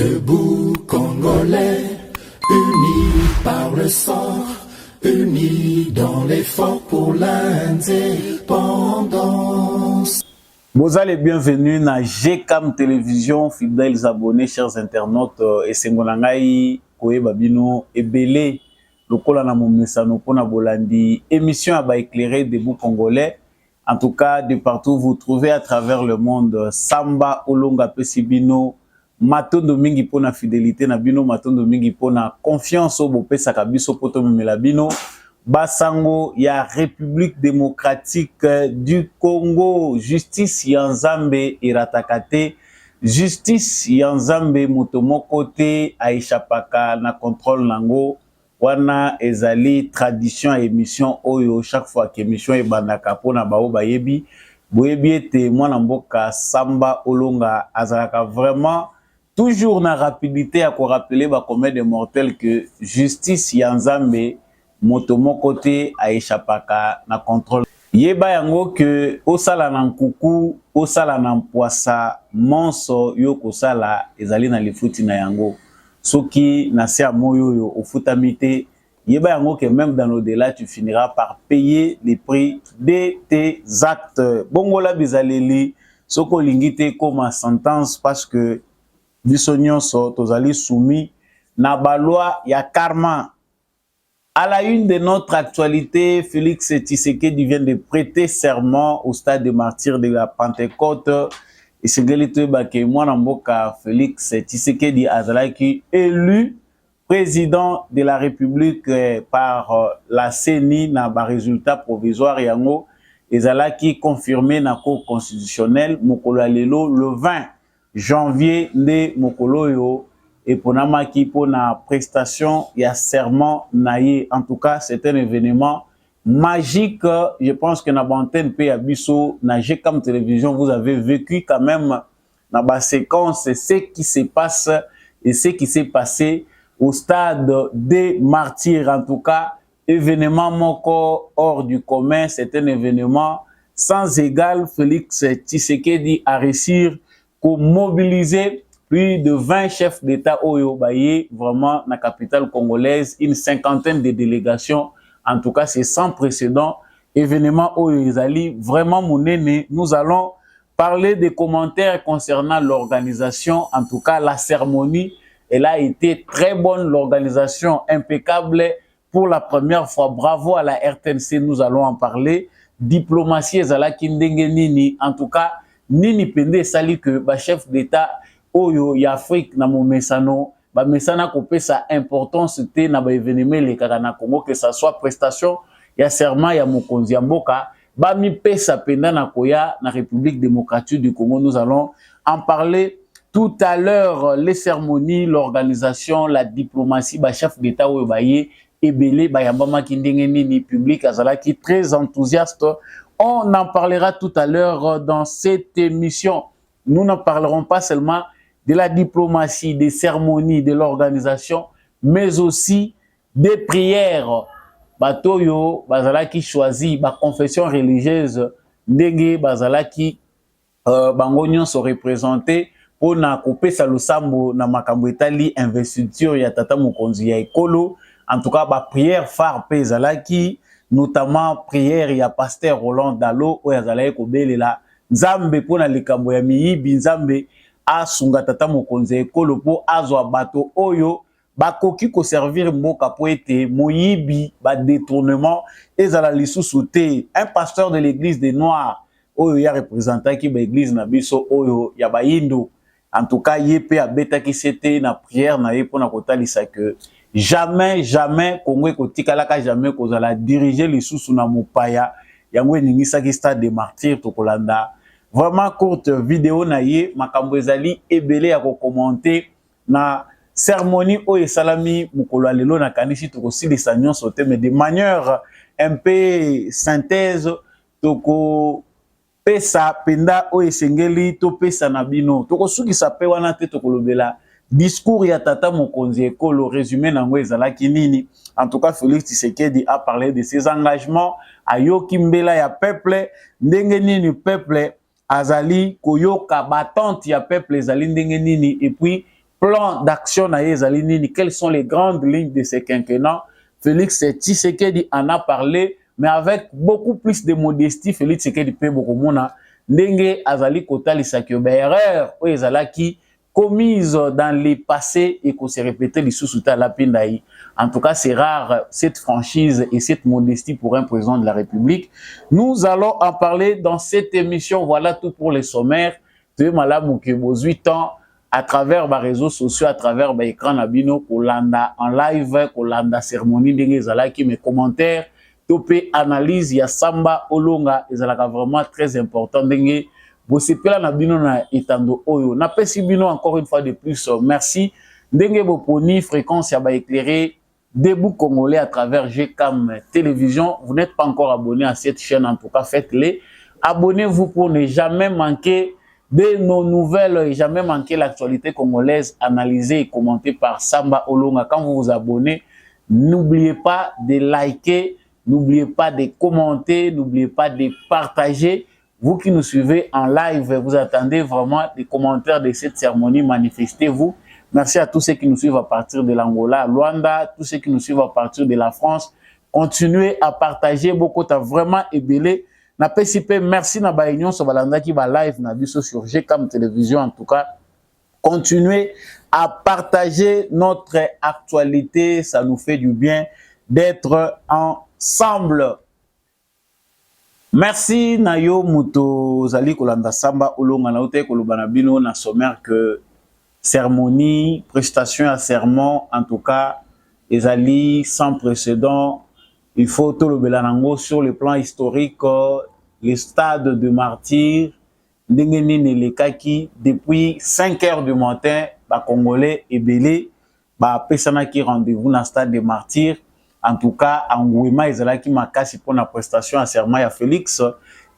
Debout Congolais, unis par le sang, unis dans l'effort pour l'indépendance. Vous allez bienvenue dans GCAM Télévision, fidèles abonnés, chers internautes, et Sengonangai, Koé Babino, et Belé, le Kolana Momesano, Pona Bolandi, émission à éclairer Debout Congolais. En tout cas, de partout, vous trouvez à travers le monde Samba, Olonga, Pesibino, Matondo Mingi Pona fidélité, Nabino, Matondo Mingi Pona confiance au Bopesa Kabiso Poto Melabino. Basango, il y a République démocratique du Congo, justice Yanzambe Iratakate, justice Yanzambe Motomokote Aishapaka na contrôle nango, wana ezali tradition émission oyo chaque fois que émission ebandaka pona bao bayebi, boyebi ete mwana mboka Samba Olonga azalaka vraiment toujours na rapidité à ko rappeler ba combien de mortels que justice Yanzambe Motomo côté aishapaka na contrôle. Yeba yango que osala na nkuku, osala na mpoasa, monso yo kosala ezali na lifuti na yango. Soki na se amoyo yo ofutamite, yeba yango que même dans l'au-delà tu finiras par payer les prix de tes actes. Bongola bizaleli, soko lingite comme sentence parce que bisonyon so tozali soumis na baloi ya karma. À la une de notre actualité, Félix Tshisekedi vient de prêter serment au stade des martyrs de la Pentecôte. Et c'est que moi, Félix Tshisekedi Azalaki, élu président de la République par la CENI, na ba résultat provisoire yango, Ezalaki confirmé na cour constitutionnelle, Mokolo Alelo, le 20 janvier de Mokolo yo. Et pour namaki pour na prestation il y a serment naïe. En tout cas c'est un événement magique. Je pense que na bantenne pe abiso na GCAM Télévision vous avez vécu quand même na ba séquence ce qui se passe et ce qui s'est passé au stade des martyrs. En tout cas événement moko hors du commun, c'est un événement sans égal. Félix Tshisekedi a réussi pour mobiliser plus de 20 chefs d'État Oyo Baye, vraiment la capitale congolaise, une cinquantaine de délégations. En tout cas, c'est sans précédent. Événement Oyo Izali, vraiment mon aîné. Nous allons parler des commentaires concernant l'organisation. En tout cas, la cérémonie, elle a été très bonne. L'organisation impeccable pour la première fois. Bravo à la RTNC, nous allons en parler. Diplomatie Ezala Kindenge Nini. En tout cas, Nini Pende Sali que ba chef d'État Oyo ya Afrique na momesano ba mesana ko pesa importance te na ba événement le na Congo, que ça soit prestation ya serment ya mokonzi ya mboka ba mi pesa penda na koya na République démocratique du Congo. Nous allons en parler tout à l'heure. Les cérémonies, l'organisation, la diplomatie, ba chef d'État oyo baye ebele ba yambama kindenge nini public azala qui très enthousiaste. On en parlera tout à l'heure dans cette émission. Nous ne parlerons pas seulement de la diplomatie, des cérémonies, de l'organisation, mais aussi des prières. Batoyo, bazalaki choisi, ba confession religieuse, ndenge bazalaki bangonyon sont représentés pour na couper sa lusambo na makambo etali investiture ya tata mokonzi ya ekolo. En tout cas, ba prière phare pe zalaki, notamment prière ya pasteur Roland Dalo o yazalaki ko belela Nzambe pona likambo ya miyibi, Nzambe asunga tata mokonzi ekolo po azwa bato oyo bakoki ko servir mboka po ete moyibi ba détournement ezala lisusu te. Un pasteur de l'église des Noirs oyo ya représentant ki ba église na biso oyo ya bayindo, en tout cas yepe abetaki sete na prière na ye pona kotalisa que jamais Congo kotikalaka jamais kozala diriger lisusu na mopaya yango eningisaki stade des martyrs tokolanda. Vraiment courte vidéo na ye makambo ezali ebele ya ko commenter na cérémonie oyo salami mukolo alelo na kanisi tokosilisa nyonso te, mais de manière un peu synthèse toko pesa penda oyo esengeli to pesa na bino tokosukisa pe wana te tokolobela discours ya tata mokonzi ekolo. Résumé nango ezalaki nini? En tout cas, Félix Tshisekedi a parlé de ses engagements à yoki mbela ya peuple, ndenge nini peuple azali koyoka batante ya peuple ezali ndenge nini, et puis plan d'action na ezali nini, quelles sont les grandes lignes de ce quinquennat. Félix Tshisekedi en a parlé, mais avec beaucoup plus de modestie. Félix Tshisekedi pe beaucoup mona ndenge azali kotalisa que erreur o ezalaki commise dans les passés et qu'on s'est répété les sous-souta la pindaï. En tout cas, c'est rare cette franchise et cette modestie pour un président de la République. Nous allons en parler dans cette émission. Voilà tout pour les sommaires. Tu es malade, 8 ans, à travers les réseaux sociaux, à travers l'écran Nabino, Kolanda en live, Kolanda cérémonie, qui mes commentaires, topé analyse, il y a Samba Olonga, et ça vraiment très important. Bosepela na bino na etando oyo na pesi bino encore une fois de plus merci ndenge boponi fréquence ya ba éclairé debout congolais à travers GCAM télévision. Vous n'êtes pas encore abonné à cette chaîne, en tout cas faites-le, abonnez-vous pour ne jamais manquer de nos nouvelles et jamais manquer l'actualité congolaise analysée et commentée par Samba Olonga. Quand vous vous abonnez, n'oubliez pas de liker, n'oubliez pas de commenter, n'oubliez pas de partager. Vous qui nous suivez en live, vous attendez vraiment des commentaires de cette cérémonie, manifestez-vous. Merci à tous ceux qui nous suivent à partir de l'Angola, Luanda, tous ceux qui nous suivent à partir de la France. Continuez à partager, beaucoup t'as vraiment ébélé. Na PCP, merci na ba union sur balanda qui va live na biso sur GCAM télévision en tout cas. Continuez à partager notre actualité, ça nous fait du bien d'être ensemble. Merci Nayo Muto Zali Kolanda Samba Olonga na ote kolobana bino na sommaire que cérémonie, prestation à serment, en tout cas, ezali sans précédent. Il faut tout le belanango sur le plan historique, le stade de martyrs, ndengeni nelekaki depuis 5 heures du matin, ba Congolais et Belé, ba pesana qui rendez-vous dans le stade de martyrs. En tout cas, en Ngouema, ezalaki makasi pour la prestation à serment à Félix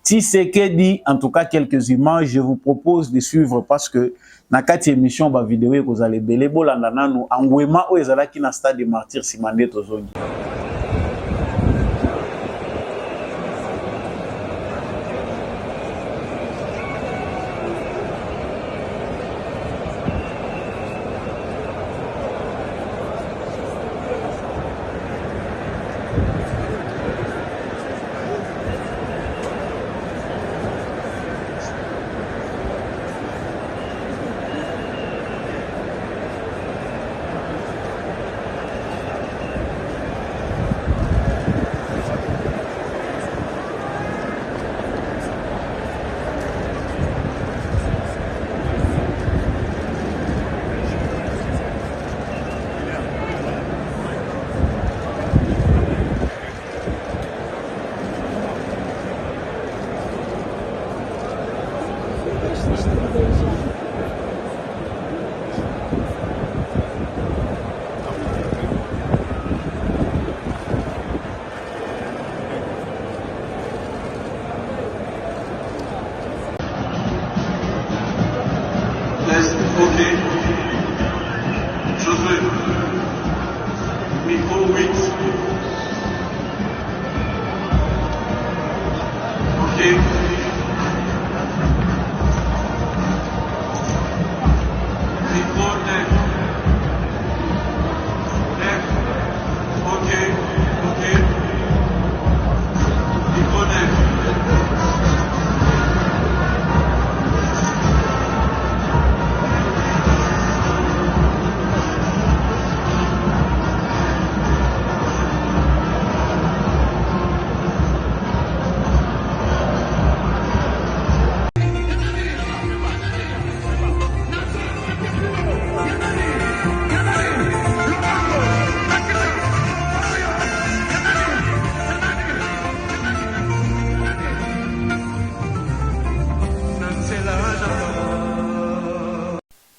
Tshisekedi. En tout cas, quelques images, je vous propose de suivre parce que na kati émission ba vidéo que vous allez belé bolanda nanu en Ngouema o ezalaki na stade de martyrs simande tozongi.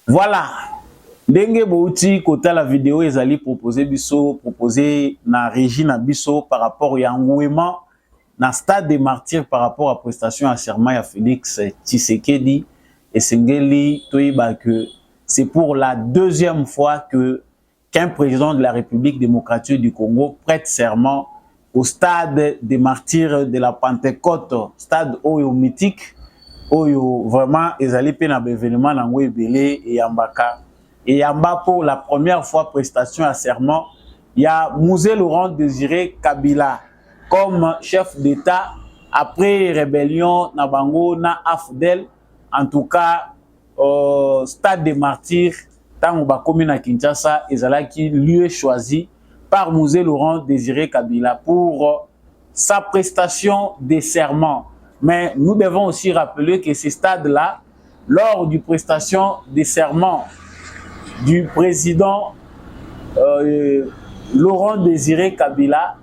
Voilà. Ndenge bouti kota la vidéo ezali proposé na régie na biso par rapport à Ngouema na stade des martyrs par rapport à prestation à serment à Félix Tshisekedi et Sengeli toiba que c'est pour la deuxième fois qu'un président de la République démocratique du Congo prête serment au stade des martyrs de la Pentecôte, stade oyo mythique oyo vraiment ezali pe na événement nango ebele et ambaka et en bas pour la première fois prestation à serment, il y a Mouzé Laurent Désiré Kabila comme chef d'État après rébellion na bango na AFDEL, en tout cas stade des martyrs tant ba commune à Kinshasa ezalaki lieu choisi par Mouzé Laurent Désiré Kabila pour sa prestation de serment. Mais nous devons aussi rappeler que ce stade-là, lors du prestation de serment du président Laurent Désiré Kabila,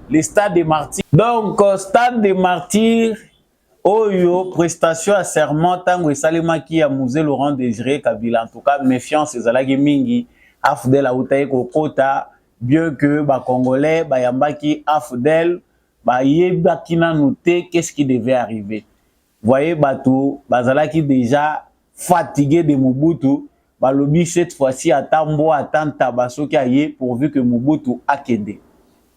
le stade des martyrs. Donc, stade des martyrs, oyo prestation à serment tango esalemaki ya Mouzé Laurent Désiré Kabila. En tout cas, méfiance ezalaki mingi AFDEL autaye kokota, bien que ba Congolais ba yambaki AFDEL ba yebaki nanu te qu'est-ce qui devait arriver. Voyez bato bazalaki déjà fatigué de Mobutu. Balobi cette fois-ci atambo atanta basoki aye pourvu que Mobutu akende.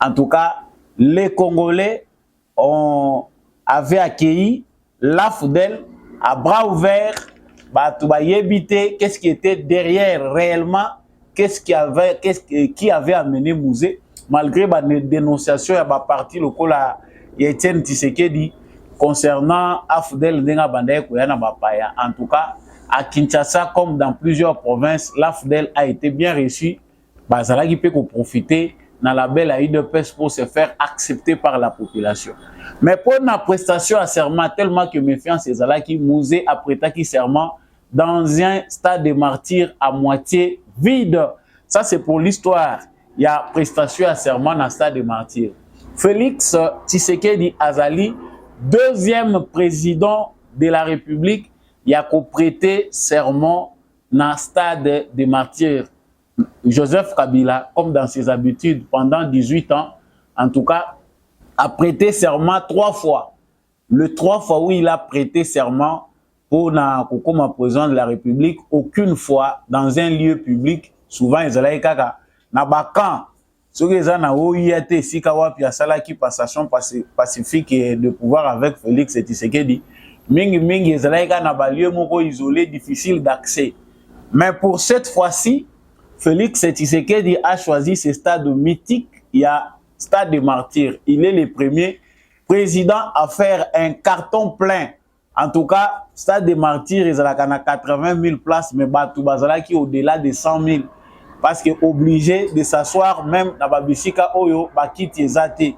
En tout cas, les Congolais avaient accueilli l'AFDEL à bras ouverts. Bato ba yebite qu'est-ce qui était derrière réellement, qui avait amené Mouzé, malgré les dénonciations à parti local à Etienne Tshisekedi concernant AFDEL ndenga bandaye koyana bapaya. En tout cas, à Kinshasa, comme dans plusieurs provinces, l'AFDEL a été bien reçu. Bazalaki peut profiter dans la belle UDPS pour se faire accepter par la population. Mais pour la prestation à serment, tellement que méfiance ezalaki, Mouzé a prêté serment dans un stade de martyrs à moitié vide. Ça, c'est pour l'histoire. Il y a prestation à serment dans le stade de martyrs. Félix Tshisekedi Azali, deuxième président de la République, il a prêté serment dans le stade des martyrs. Joseph Kabila, comme dans ses habitudes, pendant 18 ans, en tout cas, a prêté serment 3 fois. Le 3 fois où il a prêté serment pour comme président de la République, aucune fois dans un lieu public, souvent ils allaient kaka na bakan. Ce que les na OIAT si kawapi asala qui passation pacifique de pouvoir avec Félix Tshisekedi. Mingi ils allaient na ba lieu moko isolé, difficile d'accès. Mais pour cette fois-ci, Félix Tshisekedi a choisi ce stade mythique. Il y a stade des martyrs. Il est le premier président à faire un carton plein. En tout cas, stade des martyrs, il y a 80 000 places, mais Batou Bazalaki au-delà de 100 000. Parce que obligé de s'asseoir même dans Bisika Oyo, Bakiti Ezate.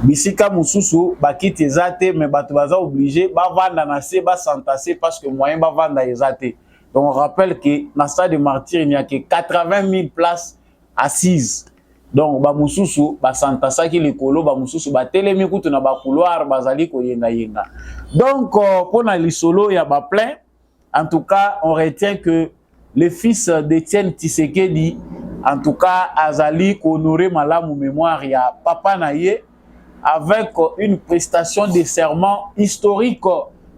Bisika Moussousou, Bakiti Ezate, mais Batou Baza obligé, Bavanda Nase, Basantasse, parce que moyen Bavanda Ezate. Donc on rappelle que dans le stade des martyrs, il n'y a que 80 000 places assises. Donc, ba mususu, ba santasa ki likolo, ba mususu, ba telemi kutu na ba couloir, ba zali ko yenga yenga. Donc, pour na lisolo, il y a ba plein. En tout cas, on retient que le fils d'Etienne Tshisekedi, en tout cas, azali ko honoré malamu mémoire, il y a papa naye, avec une prestation de serment historique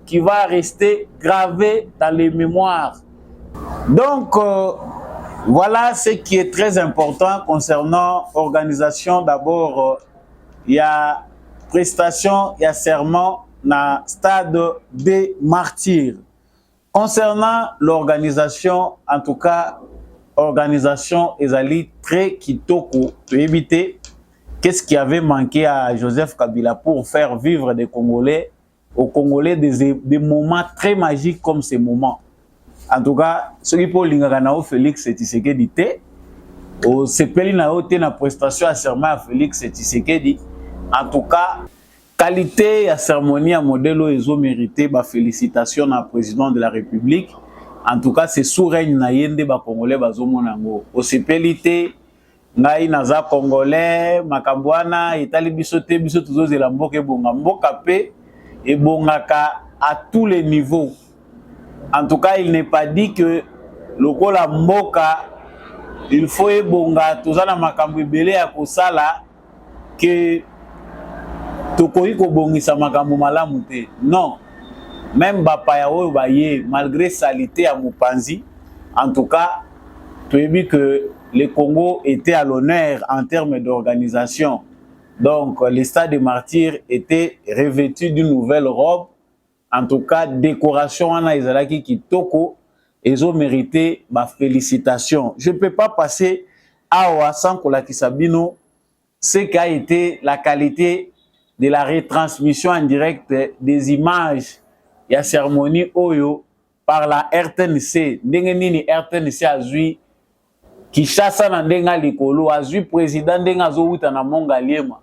qui va rester gravée dans les mémoires. Donc, voilà ce qui est très important concernant l'organisation. D'abord, il y a prestation, il y a serment dans le stade des martyrs. Concernant l'organisation, en tout cas, organisation ezali très kitoko pour éviter qu'est-ce qui avait manqué à Joseph Kabila pour faire vivre des Congolais, aux Congolais des moments très magiques comme ces moments. En tout cas, ce qui pour l'Inganao Félix Tshisekedi te, au Sepeli Nao te na prestation à serment à Félix Tshisekedi. En tout cas, qualité à cérémonie à modèle ils ont mérité ba félicitations à président de la République. En tout cas, c'est sous règne na yende ba Congolais bazo monango. Au Sepeli te ngai naza Congolais makambwana etali biso te biso tuzozela mboka ebonga mboka pe ebongaka à tous les niveaux. En tout cas, il n'est pas dit que le Kola Mboka, il faut ebonga tozana makambo ebele ya kosala que tokoki kobongisa makambo malamu te. Non. Même bapaya oyo baye malgré salité à Mopanzi, en tout cas, tu as vu que le Congo était à l'honneur en termes d'organisation. Donc, le stade des martyrs était revêtu d'une nouvelle robe. En tout cas, décoration en Aizalaki Kitoko. ils ont mérité ma félicitation. Je ne peux pas passer à sans Kolakisabino ce qu'a été la qualité de la retransmission en direct des images et la cérémonie Oyo par la RTNC. Ndenge nini RTNC azui Kishasa na ndenga likolo azui président ndenga azouta na monga liema.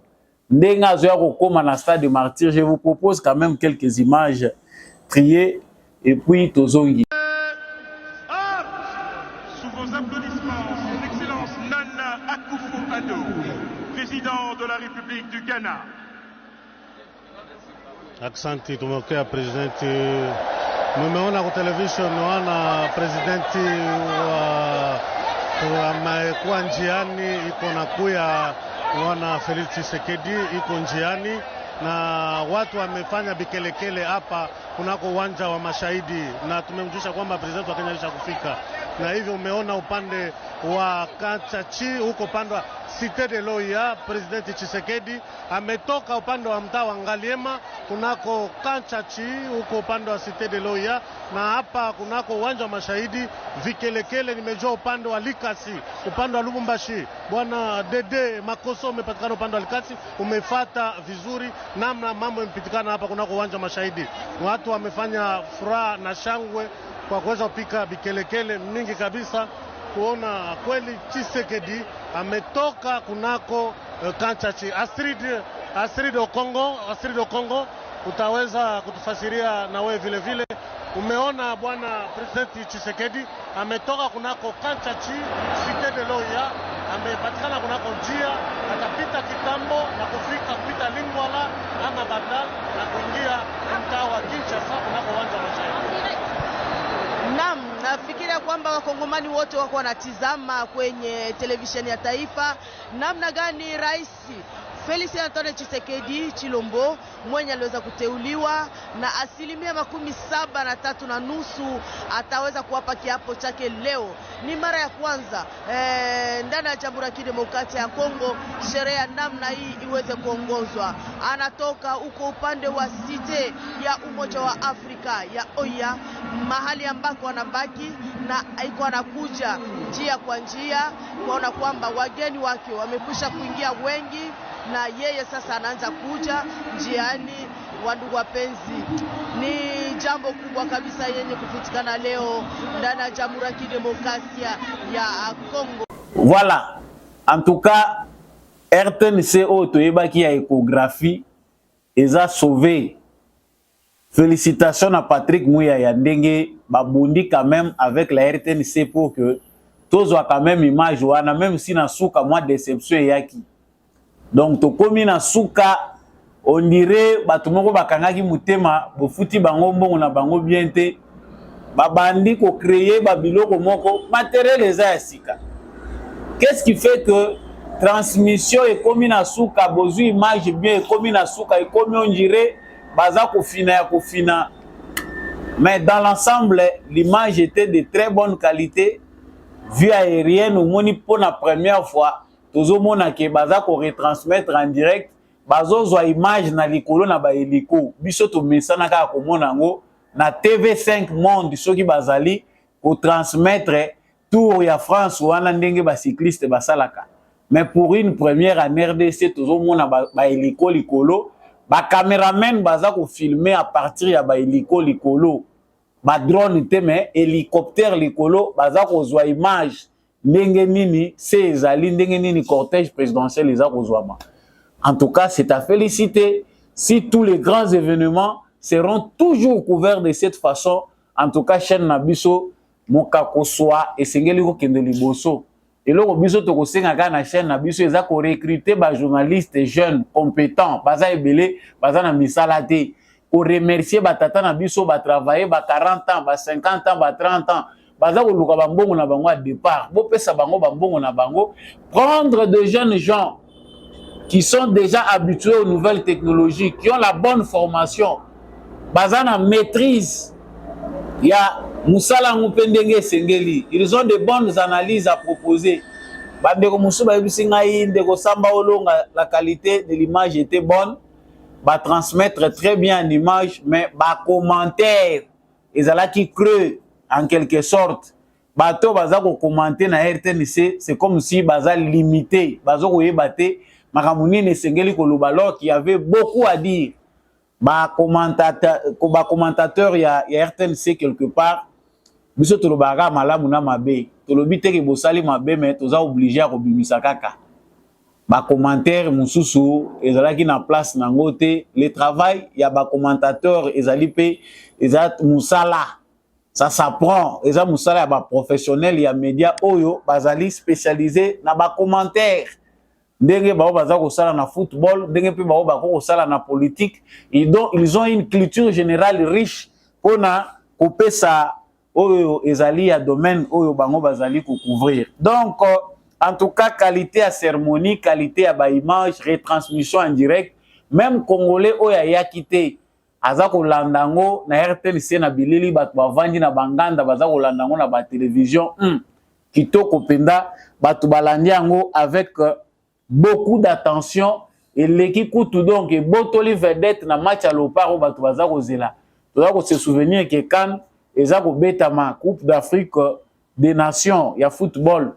Ndenga azoya kokoma na stade de Martyrs. Je vous propose quand même quelques images triées et puis tozongi. Sous vos applaudissements, Son Excellence Nana Akufo-Addo, président de la République du Ghana. Asante, tumepokea presidenti. Mumeona kwa television wana presidenti amekuwa njiani, iko na kuya wana Felix Tshisekedi iko njiani, na watu wamefanya bikelekele hapa kunako uwanja wa Mashahidi, na tumemjulisha kwamba president wa Kenya alishakufika, na hivyo umeona upande wa Kanchachi huko upande wa Cité de Loya, President Tshisekedi ametoka upande wa mtaa wa Ngaliema kunako Kanchachi huko upande wa Cité de Loya, na hapa kunako uwanja wa Mashahidi vikelekele nimejua upande wa Likasi, upande wa Lubumbashi. Bwana Dede Makoso umepatikana upande wa Likasi, umefuata vizuri namna mambo yamepitikana hapa kunako uwanja wa Mashahidi. Watu wamefanya furaha na shangwe kwa kuweza kupika bikelekele mingi kabisa kuona kweli Tshisekedi ametoka kunako Kanchachi. Astrid Okongo, utaweza kutufasiria na wewe vile vile. Umeona bwana President Tshisekedi ametoka kunako Kanchachi, Cité de Loya, amepatikana kunako njia, atapita kitambo na kupita Lingwala ama Bandal na kuingia mtaa wa Kinshasa kunako uwanja wa Mashahidi. Naam, nafikiria kwamba wakongomani wote wako wanatizama kwenye televisheni ya taifa namna gani Rais Felix Antoine Tshisekedi Chilombo mwenye aliweza kuteuliwa na 73.5% ataweza kuwapa kiapo chake leo. Ni mara ya kwanza ndani ya Jamhuri ya Kidemokrasia ya Kongo sherehe ya namna hii iweze kuongozwa. Anatoka huko upande wa Cité ya Umoja wa Afrika ya Oya, mahali ambako anabaki na iko anakuja njia kwa njia kuona kwamba wageni wake wamekwisha kuingia wengi, na yeye sasa anaanza kuja njiani. Wandugu wapenzi, ni jambo kubwa kabisa yenye kupitikana leo ndani ya Jamhuri ya Kidemokrasia ya Kongo. Voilà, en tout cas RTNC otoyebaki ya échographie eza sauvé. Félicitations à Patrick Mouya ya ndenge babundi quand même avec la RTNC pour que tozwa quand même image wana, même si na suka moi déception yaki. Donc to komi na suka on dirait batumoko bakangaki mutema bofuti bango mbongo na bango bien te babandi ko créer babiloko moko matériel eza ya sika. Qu'est-ce qui fait que transmission est komi na suka bozu image bien komi na suka et komi on dirait baza kofina ya kofina, mais dans l'ensemble l'image était de très bonne qualité. Vue aérienne au moni pour la première fois tozo mona ke baza ko retransmettre en direct bazo zwa image na likolo na ba hélico biso to mesana ka ko mona ngo na TV5 Monde soki bazali ko transmettre tour ya France wana ndenge ba cycliste basalaka. Mais pour une première en RDC tozo mona ba hélico likolo, ba cameraman baza ko filmer à partir ya ba hélico likolo, ba drone te mais hélicoptère likolo baza ko zwa image ndenge nini ezali ndenge nini cortège présidentiel eza kozwama. En tout cas, c'est à féliciter. Si tous les grands événements seront toujours couverts de cette façon, en tout cas chaîne Nabiso mokako soa esengeli ko kende liboso. Et loko biso to ko senga ka na chaîne Nabiso eza ko recruter ba journalistes jeunes compétents, baza ebele, baza na misala te. Ko remercier ba tata na biso ba travailler ba 40 ans, ba 50 ans, ba 30 ans. Baza ko luka ba mbongo na bango à départ. Bo pesa bango ba mbongo na bango. Prendre de jeunes gens qui sont déjà habitués aux nouvelles technologies, qui ont la bonne formation, baza na maîtrise ya musala ngupendenge sengeli. Ils ont de bonnes analyses à proposer. Bandeko musuba yebisinga indeko samba olonga, la qualité de l'image était bonne. Ba transmettre très bien en image, mais ba commentaire ezala qui creux en quelque sorte bato baza ko commenter na RTNC, c'est comme si baza limité, bazo ko yebate makamuni ne sengeli ko loba, alors qu'il y avait beaucoup à dire. Ba commentateur ya RTNC quelque part biso to lobaka malamu na mabe, to lobi te ke bosali mabe mais toza obligé à kobimisa kaka. Ba commentaire mususu ezalaki na place nango te, le travail ya ba commentateur ezali pe ezat musala, ça s'apprend, eza musala ya ba professionnel ya média oyo bazali spécialisé na ba commentaire. Ndenge bao baza ko sala na football, ndenge pe bao bako ko sala na politique, ils ont une culture générale riche pona kopesa oyo ezali ya domaine oyo bango bazali ko couvrir. Donc en tout cas, qualité à cérémonie, qualité à ba image, retransmission en direct, même congolais oya ya kité aza ko landango na RTNC na bilili bato bavandi na banganda baza ko landango na ba télévision kitoko penda bato balandi yango avec beaucoup d'attention et l'équipe tout donc et botoli vedette na match à l'oparo bato baza ko zela toza ko se souvenir que quand eza ko betama Coupe d'Afrique des Nations ya football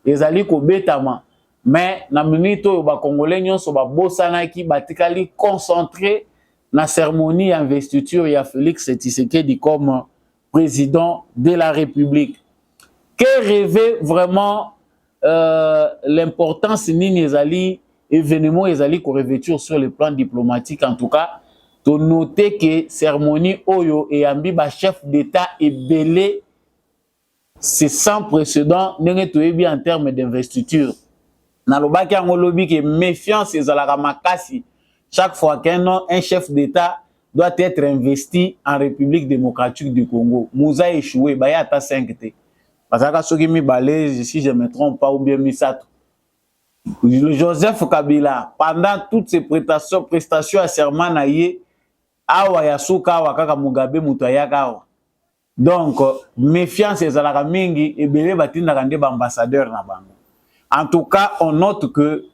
ezali ko betama, mais na minute oyo ba congolais nyonso ba bosanaki batikali concentré na cérémonie d'investiture ya Félix Tshisekedi comme président de la République. Que rêvait vraiment l'importance nini ezali événement ezali ko revêtir sur le plan diplomatique. En tout cas, to noter que cérémonie oyo et ambi ba chef d'état ebélé, c'est sans précédent ndenge toyebi en termes d'investiture. Na lobaki yango lobi que méfiance ezalaka makasi chaque fois qu'un chef d'état doit être investi en République démocratique du Congo. Mouza échoué baya ata 5 te. Parce que soki mi balé, si je me trompe pas, ou bien Misato. Joseph Kabila, pendant toutes ses prestations à serment naïe, awa yasuka awa kaka Mugabe mutayaka awa. Donc, méfiance ezalaka mingi ebele batinda kande ba ambassadeur na bango. En tout cas, on note que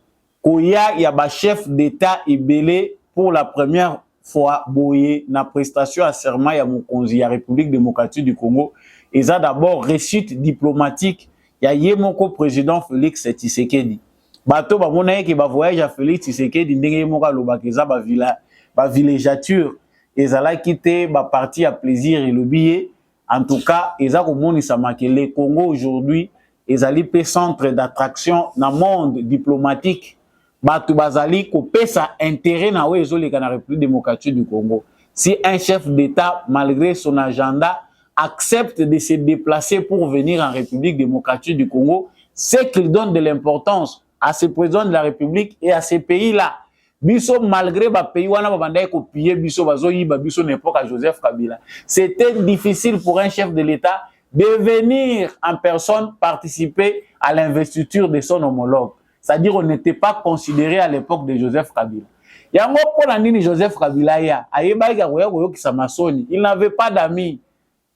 koya ya ba chef d'état ebele pour la première fois boye na prestation à serment ya mokonzi ya République démocratique du Congo. Et ça d'abord réussite diplomatique ya yemoko président Félix Tshisekedi. Bato ba mona ki ba voyage à Félix Tshisekedi ndenge yemoko lobakeza ba villégiature ezala quitté ba parti à plaisir et le billet. En tout cas, eza ko monisa makele Congo aujourd'hui ezali pe centre d'attraction na monde diplomatique. Bato bazali ko pesa intérêt na we ezoleka na République démocratique du Congo. Si un chef d'état malgré son agenda accepte de se déplacer pour venir en République démocratique du Congo, c'est qu'il donne de l'importance à ce président de la République et à ces pays-là. Biso malgré ba pays wana babanda ko piller biso bazoyi ba biso n'importe à Joseph Kabila. C'était difficile pour un chef de l'État de venir en personne participer à l'investiture de son homologue. C'est-à-dire on n'était pas considéré à l'époque de Joseph Kabila. Yango pona nini Joseph Kabila ya ayeba ka koyo ki samasoni, il n'avait pas d'amis.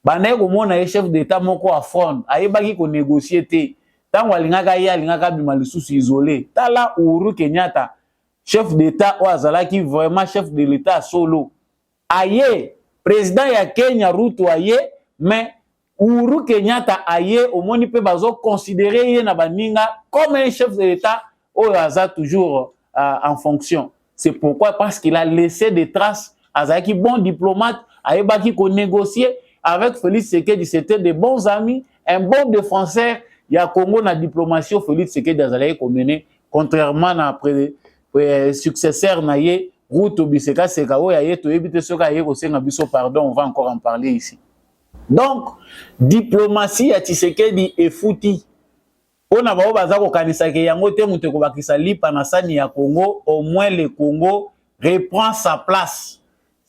Banaye komona ye chef d'état moko à front ayebaki ko négocier te tango alingaka ye alingaka bima lisusu isolé tala Uhuru Kenyatta chef d'état o azalaki vraiment chef de l'état solo aye président ya Kenya Ruto aye mais Uhuru Kenyatta aye omoni pe bazo considérer ye na baninga comme un chef de l'état o aza toujours en fonction. C'est pourquoi parce qu'il a laissé des traces azalaki bon diplomate ayebaki ko négocier avec Félix Tshisekedi, c'était des bons amis, un bon défenseur. Il y a Congo na diplomatie Félix Tshisekedi azalaki ko mener contrairement à successeur na ye Ruto Biseka Seka o ya ye to ebite soka ye ko senga biso pardon, on va encore en parler ici. Donc diplomatie ya Tshisekedi est foutie. Ona ba baza ko kanisa ke yango te mutu ko bakisa lipa na sani ya Congo, au moins le Congo reprend sa place.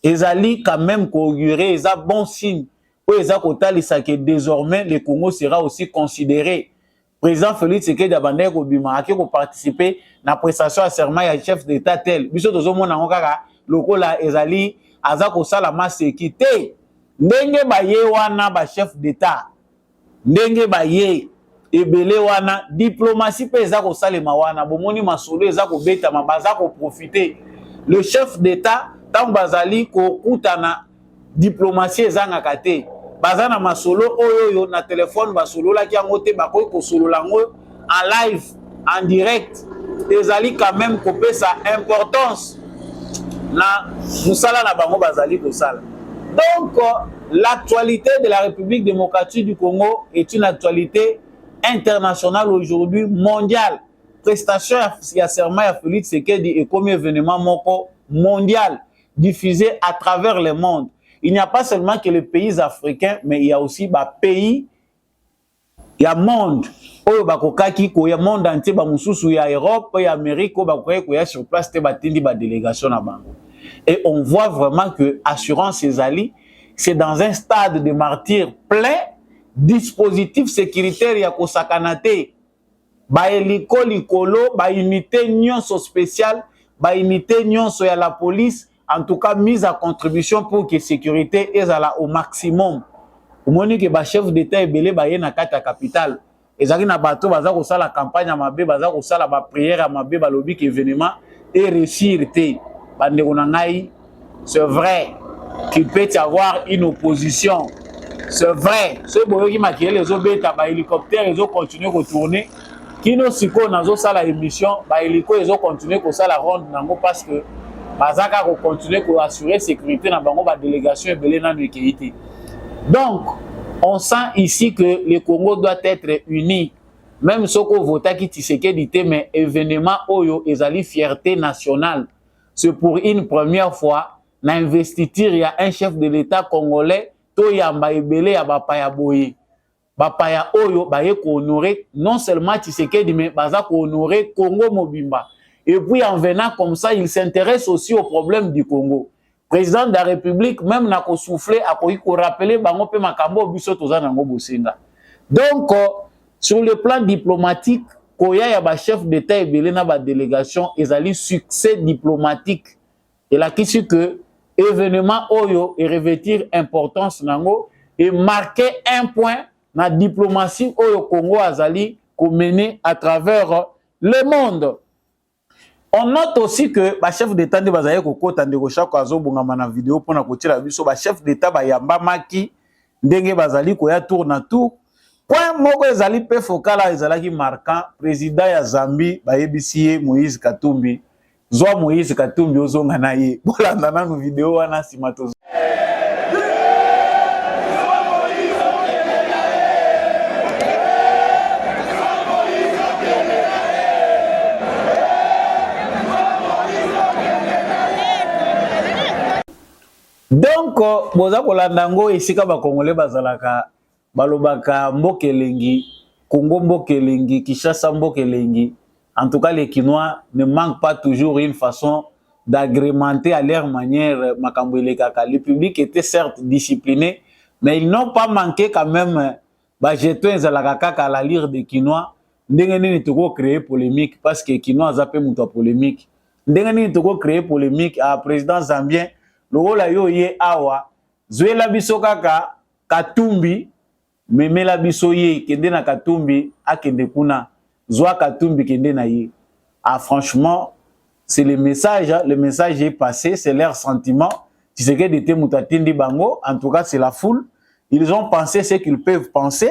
Ezali quand même qu'augurer eza bon signe. Que désormais le Congo sera aussi considéré. Président Félix Tshisekedi abandé ko bima aki ko participer na prestation à serment ya chef d'état tel. Biso tozo mona ngokaka lokola ezali aza ko sala masekité. Ndenge ba ye wana ba chef d'état. Ndenge ba ye ebele wana diplomatie pe eza ko salema wana bomoni masolo eza ko beta mabaza ko profiter. Le chef d'état tant bazali ko kutana diplomatie ezanga kate bazana masolo oyo na téléphone basolo la ki ango te bakoki ko solo lango en live en direct ezali quand même kopé sa importance na musala na bango bazali ko sala. Donc l'actualité de la République démocratique du Congo est une actualité internationale aujourd'hui, mondiale. Prestation ya serment ya Félix Tshisekedi et comme événement moko mondial diffusé à travers le monde. Il n'y a pas seulement que les pays africains, mais il y a aussi des pays, il y a monde. Il y a monde entier, il y a Europe, il y a Amérique, il y a sur place des délégations. Et on voit vraiment que Assurance Ezali, c'est dans un stade de martyrs plein, dispositif sécuritaire, il y a Kosakanate, Baeliko Likolo, Baunité nyonso spéciale, Baunité nyonso ya la police, en tout cas mise à contribution pour que la sécurité est au maximum. Au moment que le chef d'État est belé, il y a une capitale. Et ça, il y a la campagne à Mabé, la prière à Mabé, le événement et réussir. C'est vrai qu'il peut y avoir une opposition. C'est vrai. Ceux qui maquillent les autres hélicoptères, ils ont continué à tourner. Qui nous si qu'on a la émission, ils ont continué à la ronde parce que Bazaka va continuer à assurer la sécurité dans la délégation et belé dans l'équité. Donc, on sent ici que le Congo doit être uni. Même ce qu'on vote qui Tshisekedi dit, mais événement Oyo ezali fierté nationale. C'est pour une première fois, dans l'investiture, il y a un chef de l'État congolais, Toyamba Ebele ya Bapaya Boye. Bapaya Oyo, baye ko honorer non seulement Tshisekedi, mais baza ko honorer Congo Mobimba. Et puis en venant comme ça, il s'intéresse aussi aux problèmes du Congo. Président de la République, même n'a ko soufflé, a ko rappeler bango pe makambo biso toza nango bosenga. Donc, sur le plan diplomatique, koya ya ba chef d'État ebele na ba délégation, ezali succès diplomatique. Et là qui suit que événement Oyo et revêtir importance nango et marquer un point na diplomatie Oyo Congo azali ko mener à travers le monde. On note aussi que le chef d'État de Bazaye Kokota de Rochako Azobongama na vidéo pour na kotira biso ba chef d'État ba yamba maki ndenge bazali ko ya tour na tour. Point moko ezali pe fokala ezalaki marquant président ya Zambie ba yebisi Moïse Katumbi. Zwa Moïse Katumbi ozonga na ye. Bolanda na vidéo wana simato. Donc, boza kolandango esika ba Congolais bazalaka balobaka mbokelengi, Congo mbokelengi, Kinshasa mbokelengi. En tout cas, les Kinois ne manquent pas toujours une façon d'agrémenter à leur manière makambo elekaka. Le public était certes discipliné, mais ils n'ont pas manqué quand même ba jeton ezalaka kaka à la lire des Kinois. Ndenge nini toko créer polémique parce que Kinois zape muto polémique. Ndenge nini toko créer polémique à président zambien. Lola yo ye awa zwela biso kaka Katumbi memela biso ye kende na Katumbi akende kuna zwa Katumbi kende na ye. Ah franchement c'est le message est passé, c'est leur sentiment. Tu sais que d'été mutatindi bango, en tout cas c'est la foule, ils ont pensé ce qu'ils peuvent penser.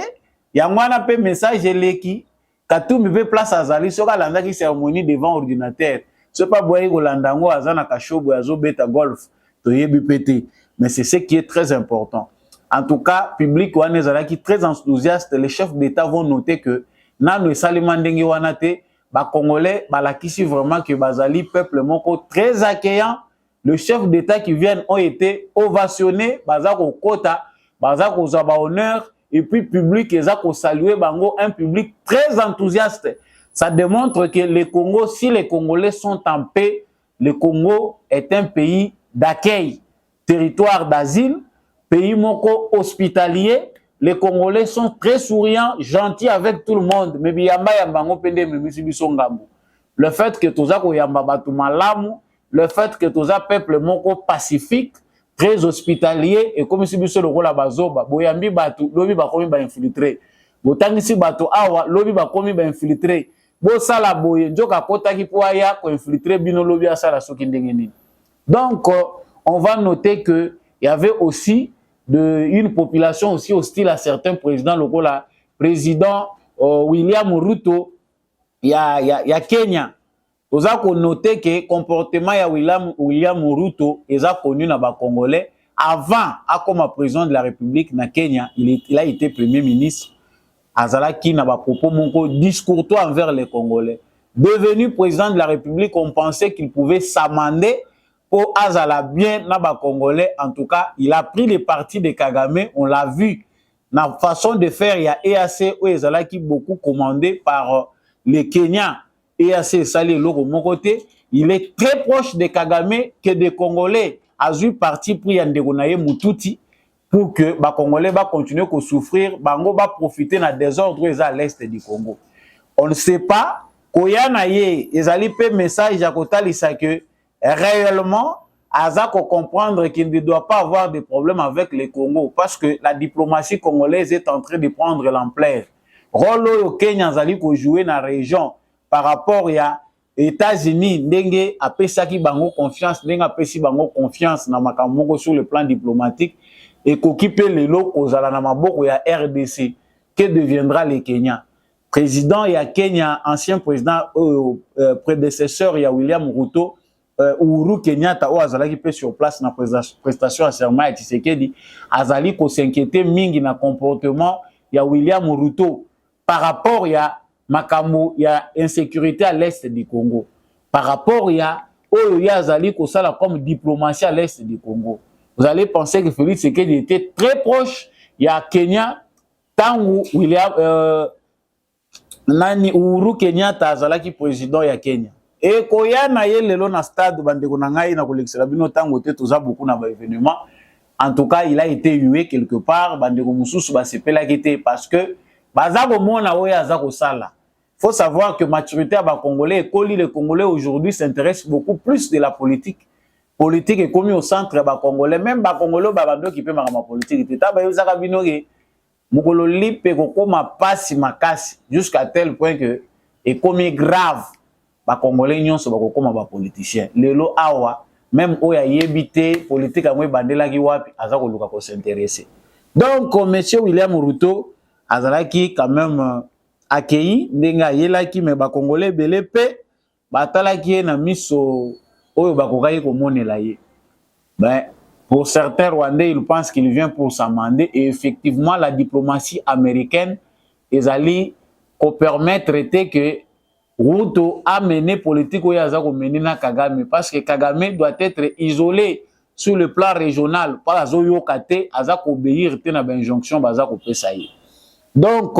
Yangwana pe message leki Katumbi pe place azali soka landa ki cérémonie devant ordinateur. C'est pas boye golandango azana kashobo azo beta golf. Mais c'est ce qui est très important. En tout cas, public wana qui très enthousiaste, les chefs d'État vont noter que nanu salimandenge wanate ba Congolais balakisi vraiment que bazali peuple moko très accueillant. Les chefs d'État qui viennent ont été ovationnés, bazako kota, bazako zaba honneur et puis public ezako saluer bango, un public très enthousiaste. Ça démontre que le Congo, si les Congolais sont en paix, le Congo est un pays d'accueil, territoire d'asile, pays moko hospitalier. Les Congolais sont très souriants, gentils avec tout le monde. Mais le fait que tous le fait que tous peuple moko pacifique, très hospitalier, et comme si biso le rôle à bazoba, boyambi batu, lobi ba komi ba infiltré. Botangisi batu awa, lobi ba komi ba infiltré. Bo sala boye, njoka kota ki po aya ko infiltré bino lobi asala soki ndenge nini. Donc, on va noter qu'il y avait aussi d'une population aussi hostile à certains présidents locaux, là, président William Ruto, il y a Kenya. Vous avez noté que le comportement de William Ruto est connu dans les Congolais. Avant, comme président de la République na Kenya, il a été premier ministre. Azalaki n'a pas propos mon discours envers les Congolais. Devenu président de la République, on pensait qu'il pouvait s'amender pour Azala bien na ba Congolais. En tout cas, il a pris les partis de Kagame. On l'a vu. La façon de faire, il y a EAC où Azalaki beaucoup commandé par les Kenyans. EAC Salé Loro mon côté, il est très proche de Kagame que des Congolais. A eu parti pour Yandegonaye Mututi pour que les Congolais continuent à souffrir, bango va profiter dans désordre à l'est du Congo. On ne sait pas Koyanaye, ils allaient faire message à Kotalisa que réellement, Azako comprendre qu'il ne doit pas avoir de problème avec le Congo parce que la diplomatie congolaise est en train de prendre l'ampleur. Rôle au Kenya Zali ko jouer dans la région par rapport à États-Unis, ndenge apesaki bango confiance, ndenge apesi bango confiance na makamoko sur le plan diplomatique et qu'occuper les lots aux ala na maboko ya RDC, que deviendra le Kenya? Président ya Kenya, ancien président prédécesseur ya William Ruto, Uhuru Kenyatta o azalaki pe sur place na prestation à serment ya Tshisekedi, azali ko s'inquiéter mingi na comportement ya William Ruto par rapport ya makambo ya insécurité à l'est du Congo, par rapport ya oyo ya azali ko sala comme diplomatie à l'est du Congo. Vous allez penser que Félix Tshisekedi était très proche ya Kenya tangu William nani Uhuru Kenyatta azalaki président ya Kenya. Et koya na ye lelo na stade bandeko na ngai na kolekisela bino tango te toza beaucoup na ba événement. En tout cas, il a été hué quelque part bandeko mususu ba sepela kité parce que bazako mona oya azako sala. Faut savoir que maturité à ba Congolais et Koli les Congolais aujourd'hui s'intéressent beaucoup plus de la politique. Politique est commis au centre ba Congolais, même ba Congolais ba bando qui peut ma politique. Teta ba yozaka bino ke mukolo lipe ko koma pasi makasi jusqu'à tel point que est commis grave. Ba Congolais nyonso ba kokoma ba politicien lelo awa même oya yebité politique amwe bandela ki wapi azako luka ko s'intéresser. Donc monsieur William Ruto azalaki quand même accueilli ndenga yelaki me ba Congolais belé pe batalaki na miso oyo ba kokai ko monela ye. Ben pour certains Rwandais ils pensent qu'il vient pour s'amender et effectivement la diplomatie américaine ezali ko permettre que Ruto a mené politique où Yazako mené na Kagame parce que Kagame doit être isolé sur le plan régional par la zone Yokate Azako obéir te na injonction bazako pesaye. Donc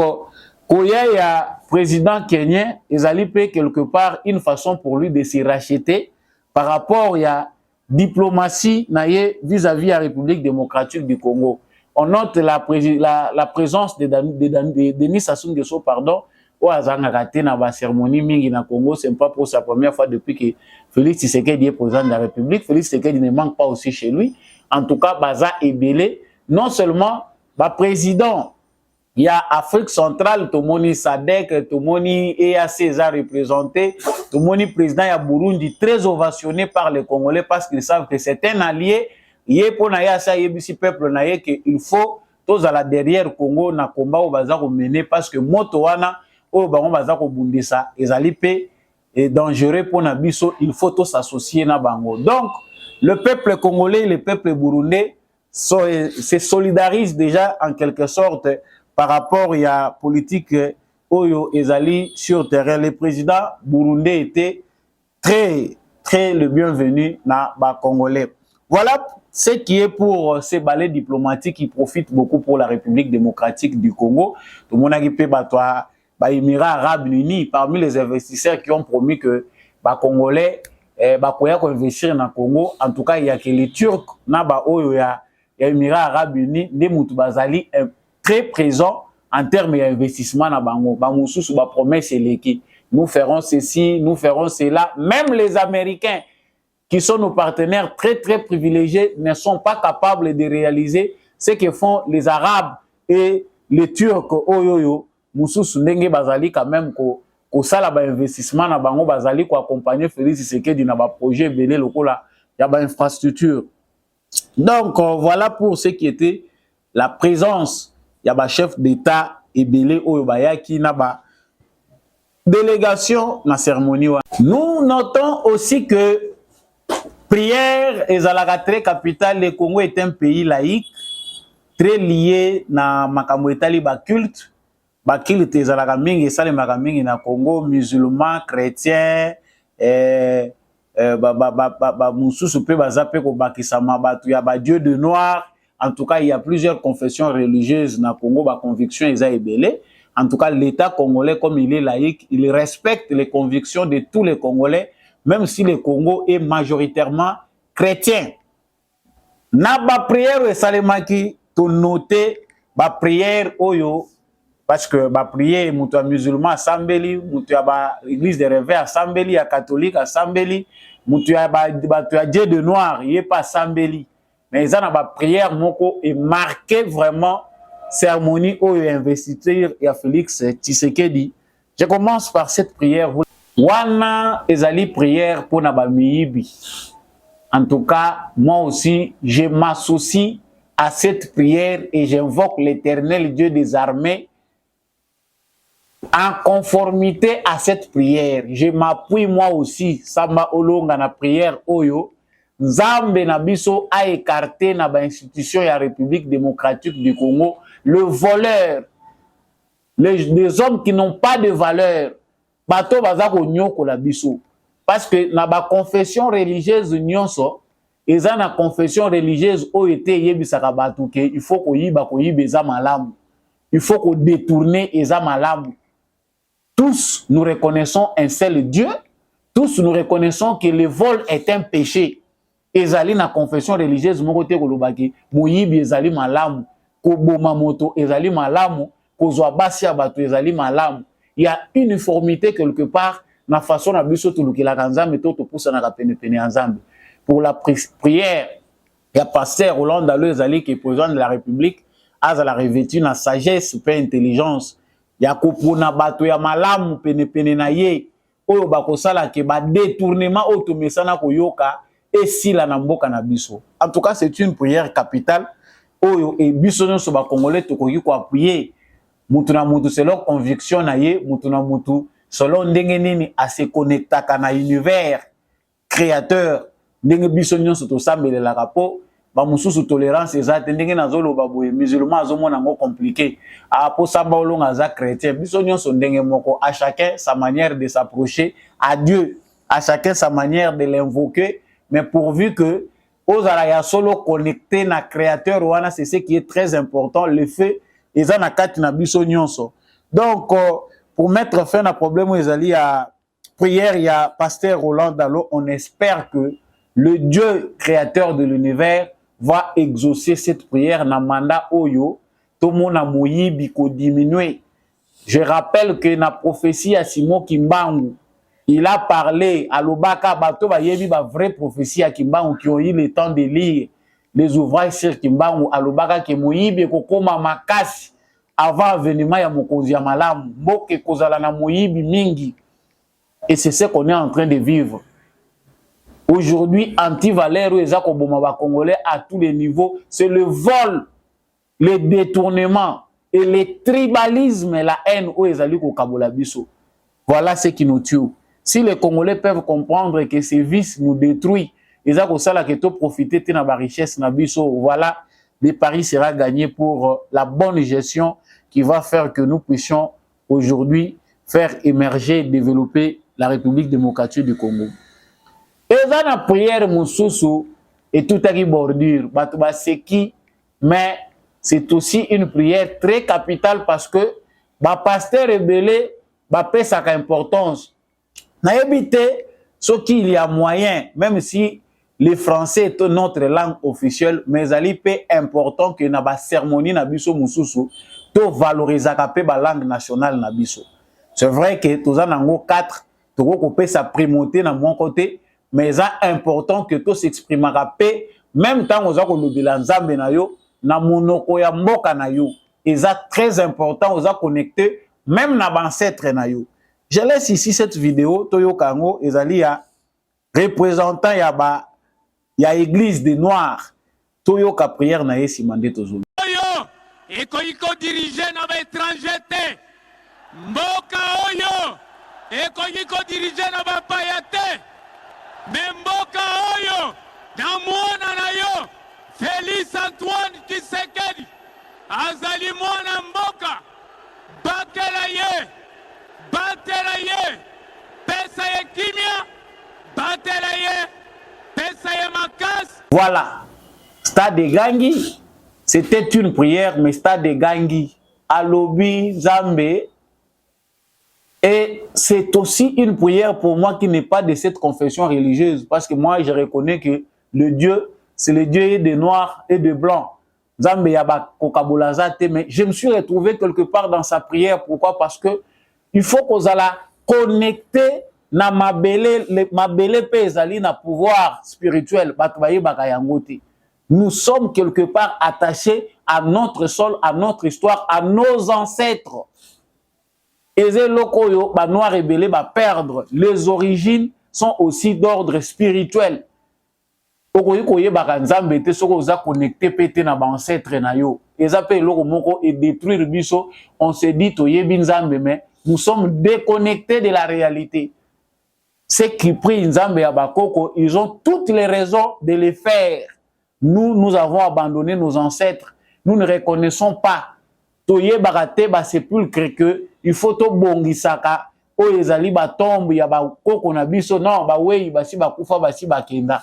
koya ya président kenyan ezali pe quelque part une façon pour lui de se racheter par rapport à diplomatie naie vis-à-vis la République démocratique du Congo. On note la présence de Denis Sassou Nguesso, pardon, au Azangakate na ba cérémonie mingi na Congo, c'est pas pour sa première fois depuis que Félix Tshisekedi est président de la République. Félix Tshisekedi ne manque pas aussi chez lui. En tout cas, Baza est belé. Non seulement ba président, il y a Afrique centrale, Tomoni Sadek, Tomoni EAC représenté, Tomoni président ya Burundi très ovationné par les Congolais parce qu'ils savent que c'est un allié. Yé pour na ya sa yebisi peuple na ye que il faut tous à la derrière Congo na combat au baza ko mener parce que moto wana au bango baza ko bundisa ezali pe est dangereux pour na biso, il faut tous s'associer na bango. Donc le peuple congolais et le peuple burundais se solidarisent déjà en quelque sorte par rapport à la politique Oyo ezali sur terrain. Le président burundais était très le bienvenu na ba Congolais. Voilà ce qui est pour ces balais diplomatiques qui profitent beaucoup pour la République démocratique du Congo. Tout le monde a dit que les Émirats arabes unis, parmi les investisseurs qui ont promis que les Congolais vont investir dans le Congo, en tout cas, il y a que les Turcs, il y a les Émirats arabes unis, des Moutouazali très présents en termes d'investissement dans le Congo. Ils ont promis que nous ferons ceci, nous ferons cela. Même les Américains, qui sont nos partenaires très privilégiés, ne sont pas capables de réaliser ce que font les Arabes et les Turcs. Oyoyo, Moussous Ndenge Bazali quand même ko sala ba investissement na bango Bazali ko accompagner Félix Tshisekedi na ba projet belé lokola ya ba infrastructure. Donc voilà pour ce qui était la présence y a ba chef d'état ebele oyo bayaki na ba délégation na cérémonie. Nous notons aussi que prière ezalaka très capitale. Le Congo est un pays laïque très lié na makambo etali ba culte. Ba culte ezalaka mingi esalemaka mingi na Congo, musulman, chrétien, mususu pe baza pe kobakisama bato ya ba dieu de noir. En tout cas, il y a plusieurs confessions religieuses na Congo, ba conviction eza ebele. En tout cas, l'État congolais, comme il est laïque, il respecte les convictions de tous les Congolais, même si le Congo est majoritairement chrétien. Na ba prière esalemaki to noter ba prière oyo, parce que ba prière mutu musulman asambeli, mutu ya ba église de réveil asambeli, ya catholique asambeli, mutu ya ba dieu de noir yé pas asambeli. Mais ça na ba prière moko est marqué vraiment cérémonie oyo investiture ya Félix Tshisekedi. Je commence par cette prière. Wana ezali prière pour na ba miyibi. En tout cas, moi aussi, je m'associe à cette prière et j'invoque l'Éternel Dieu des armées en conformité à cette prière. Je m'appuie moi aussi, Samba Olonga na prière Oyo, Nzambe na biso a écarté na ba institution ya République démocratique du Congo, le voleur, les hommes qui n'ont pas de valeur, bato bazako nyoko la biso. Parce que na ba confession religieuse nyonso, eza na confession religieuse o été yebisaka batu ke il faut ko yiba eza malamu. Il faut ko détourner eza malamu. Tous nous reconnaissons un seul Dieu, tous nous reconnaissons que le vol est un péché. Ezali na confession religieuse moko te ko lobaki moyibi ezali malamu, ko boma moto ezali malamu, ko zwa basi ya batu ezali malamu. Il y a uniformité quelque part na façon na biso tulukila kanzambe to poussa na pene pene nzambe. Pour la prière, il y a pasteur Roland Dalo ezali qui est président de la République, azala revêtu na sagesse pe intelligence. Ya kopona bato ya malamu pene pene na ye oyo bakosala ke ba détournement automesana koyoka esila na mboka na biso. En tout cas, c'est une prière capitale oyo e biso nyonso ba congolais tokoki ko appuyer mutu na mutu selon conviction na ye, mutu na mutu selon ndenge nini a se connectaka na univers créateur ndenge biso nyonso to sambelelaka po ba mususu tolérance ezate ndenge nazoloba boye musulman azomona ngo compliqué a po samba olonga za chrétien biso nyonso ndenge moko, à chacun sa manière de s'approcher à Dieu, à chacun sa manière de l'invoquer, mais pourvu que ozala ya solo connecté na créateur wana, c'est ce qui est très important, le fait eza na kati na biso nyonso. Donc pour mettre fin à problème ezali ya prière ya pasteur Roland Dalo, on espère que le Dieu créateur de l'univers va exaucer cette prière na mandat oyo to mona moyibi ko diminuer. Je rappelle que na prophétie à Simon Kimbangu, il a parlé à l'Obaka bato ba yebi ba vraie prophétie à Kimbangu qui ont eu le temps de lire les ouvrages sur Kimbangu à l'Obaka ke moyibi ko koma makasi avant avènement ya mokonzi ya malamu mboke kozala na moyibi mingi. Et c'est ce qu'on est en train de vivre. Aujourd'hui, anti-valeur Congolais à tous les niveaux, c'est le vol, le détournement et le tribalisme et la haine où voilà ce qui nous tue. Si les Congolais peuvent comprendre que ces vices nous détruisent, ils ont profité de la richesse, voilà, le pari sera gagné pour la bonne gestion qui va faire que nous puissions aujourd'hui faire émerger, développer la République démocratique du Congo. Et dans la prière, Moussoussou, et tout à bordure, mais c'est aussi une prière très capitale parce que le pasteur rebelle paie sa importance. N'a évité ce qu'il y a moyen, même si le français est notre langue officielle, mais c'est important que dans la cérémonie Nabiso Moussoussou, to valoriser la langue nationale Nabiso. C'est vrai que tous en avons 4, tout le sa primauté dans mon côté. Mais c'est important que tout s'exprime même temps aux gens qui Nzambe na yo na monoko ya mboka na yo. Et c'est très important aux gens connectés même na ancêtre na yo. Je laisse ici cette vidéo Toyo Kango ezali ya représentant ya église des noirs Toyo ka prière na yesi mandé tozolo. ekoki kodirige na baétranger te. Mboka oyo ekoki kodirige na bapaya te. Me mboka oyo na mwana na yo Félix Antoine Tshisekedi azali mwana mboka. Batela ye, batela ye, pesa ye kimia, batela ye, pesa ye makas. Voilà, Stade de Gangi, c'était une prière, mais Stade de Gangi, Alobi, Zambé. Et c'est aussi une prière pour moi qui n'est pas de cette confession religieuse, parce que moi je reconnais que le Dieu, c'est le Dieu des noirs et des blancs. Zambé yaba kokabolazate, mais je me suis retrouvé quelque part dans sa prière. Pourquoi? Parce que il faut qu'on la connecter na mabele pezali na pouvoir spirituel. Nous sommes quelque part attachés à notre sol, à notre histoire, à nos ancêtres. Et les locaux, ba noir rebelle, ba perdre. Les origines sont aussi d'ordre spirituel. Connecté pété na ba ancêtre na yo. Et détruire biso, on se dit mais nous sommes déconnectés de la réalité. Ceux qui prient Nzambe ya bakoko, ils ont toutes les raisons de le faire. Nous avons abandonné nos ancêtres. Nous ne reconnaissons pas. Toye barate ba sépulcre que il faut to bongisaka o ezali ba tombe ya bakoko na biso non ba wei basi bakufa basi bakenda.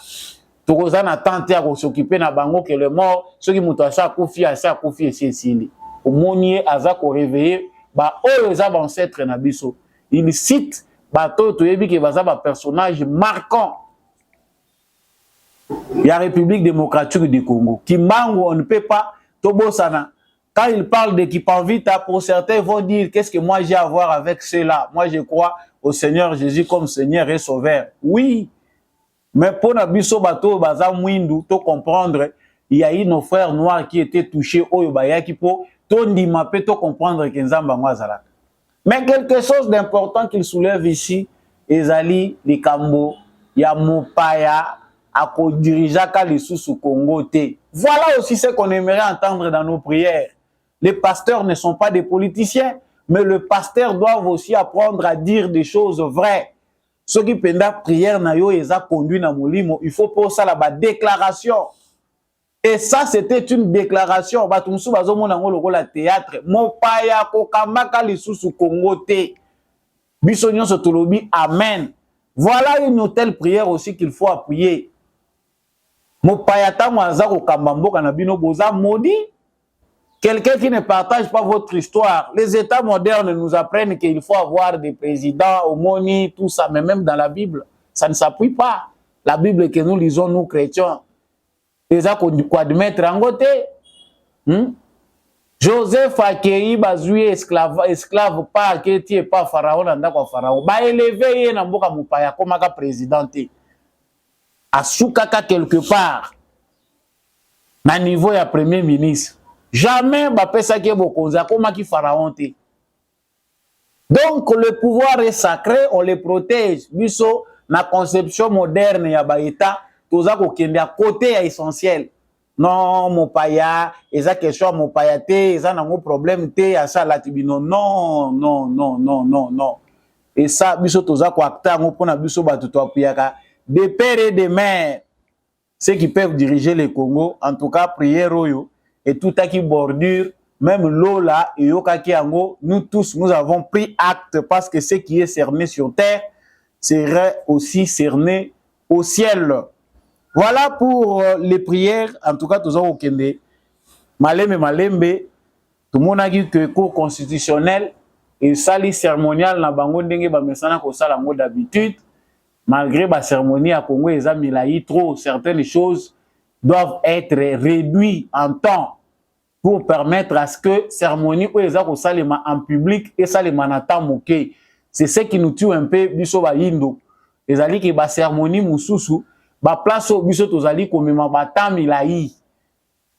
Tokoza na tante ya s'occuper na bango que le mort ceux qui muto asa kufi esili. Omonier aza ko réveiller ba o eza ba ancêtre na biso. Il cite bato toyebi ke baza ba personnage marquant. La République démocratique du Congo. Kimbangu, on ne peut pas tobosana. Quand il parle d'équipe en vita, pour certains vont dire qu'est-ce que moi j'ai à voir avec cela. Moi je crois au Seigneur Jésus comme Seigneur et Sauveur. Oui, mais pour Nabiso Bato Baza Mwindu, to comprendre, il y a eu nos frères noirs qui étaient touchés au Yobayaki pour Tondi Mapé, to comprendre Kenzamba Mwazala. Mais quelque chose d'important qu'il soulève ici, Ezali, les Kambo, Yamopaya, à dirigeaka les sous Congo T. Voilà aussi ce qu'on aimerait entendre dans nos prières. Les pasteurs ne sont pas des politiciens, mais le pasteur doit aussi apprendre à dire des choses vraies. Ceux qui pendant prière na yo eza conduit na molimo, il faut pour ça la déclaration. Et ça c'était une déclaration. Batumsu bazomona ngolo la théâtre. Mopaya kokamaka les sous Congo T. Bisonyon se tolobi amen. Voilà une telle prière aussi qu'il faut appuyer. Mopayata mwazako kambamboka na bino boza maudit. Quelqu'un qui ne partage pas votre histoire. Les États modernes nous apprennent qu'il faut avoir des présidents, aumôniers, tout ça, mais même dans la Bible, ça ne s'appuie pas. La Bible que nous lisons, nous chrétiens, les a admettre en côté. Joseph a accueilli bazui esclave pas que pas pharaon nanda kwa pharaon. Ba élevé ye na mboka mupaya comme ka présidenté. Asukaka quelque part na niveau ya premier ministre. Jamais bapesa ke bokonza comme ki pharaon te. Donc le pouvoir est sacré, on le protège. Biso na conception moderne ya ba état toza ko kende à côté ya essentiel. Non, mon paya, eza question mon paya te, eza nango problème te, ya ça latibino. Non, non, non, non, non, non. Et ça, biso toza ko acta ngo pona biso ba tuto apiyaka des pères et des mères, ceux qui peuvent diriger le Congo, en tout cas prière oyo et tout à qui bordure, même Lola et Yokaki Ango, nous tous nous avons pris acte parce que ce qui est cerné sur terre serait aussi cerné au ciel. Voilà pour les prières, en tout cas, tous au Kende. Malembe, tout le monde a dit que cours constitutionnel et sali cérémonial na bango ndenge ba mesana ko sala ngo d'habitude, malgré la cérémonie à Congo, ils ont mis trop, certaines choses doivent être réduites en temps pour permettre à ce que cérémonie où ils ont sali en public et sali manata moké. C'est ce qui nous tue un peu biso ba yindo. Les ali qui ba cérémonie mususu ba place au biso tozali komema batami laï.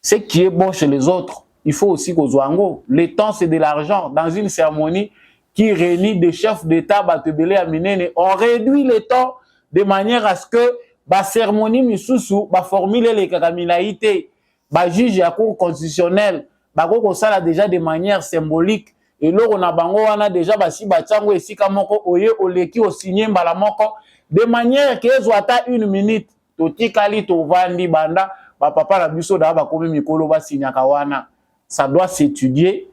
Ce qui est bon chez les autres, il faut aussi qu'aux ouango. Le temps c'est de l'argent. Dans une cérémonie qui réunit des chefs d'État, batebele aminene, on réduit le temps de manière à ce que la cérémonie misusu, la formule les kakamilaïté, la juge à cour constitutionnel, bako ça déjà de manière symbolique et là on a bango wana déjà basi batyango esika moko oye oleki o signer mbala moko de manière que ezwata 1 minute totikali tovandi banda papa na biso da bakomi mikolo basinyaka wana. Ça doit s'étudier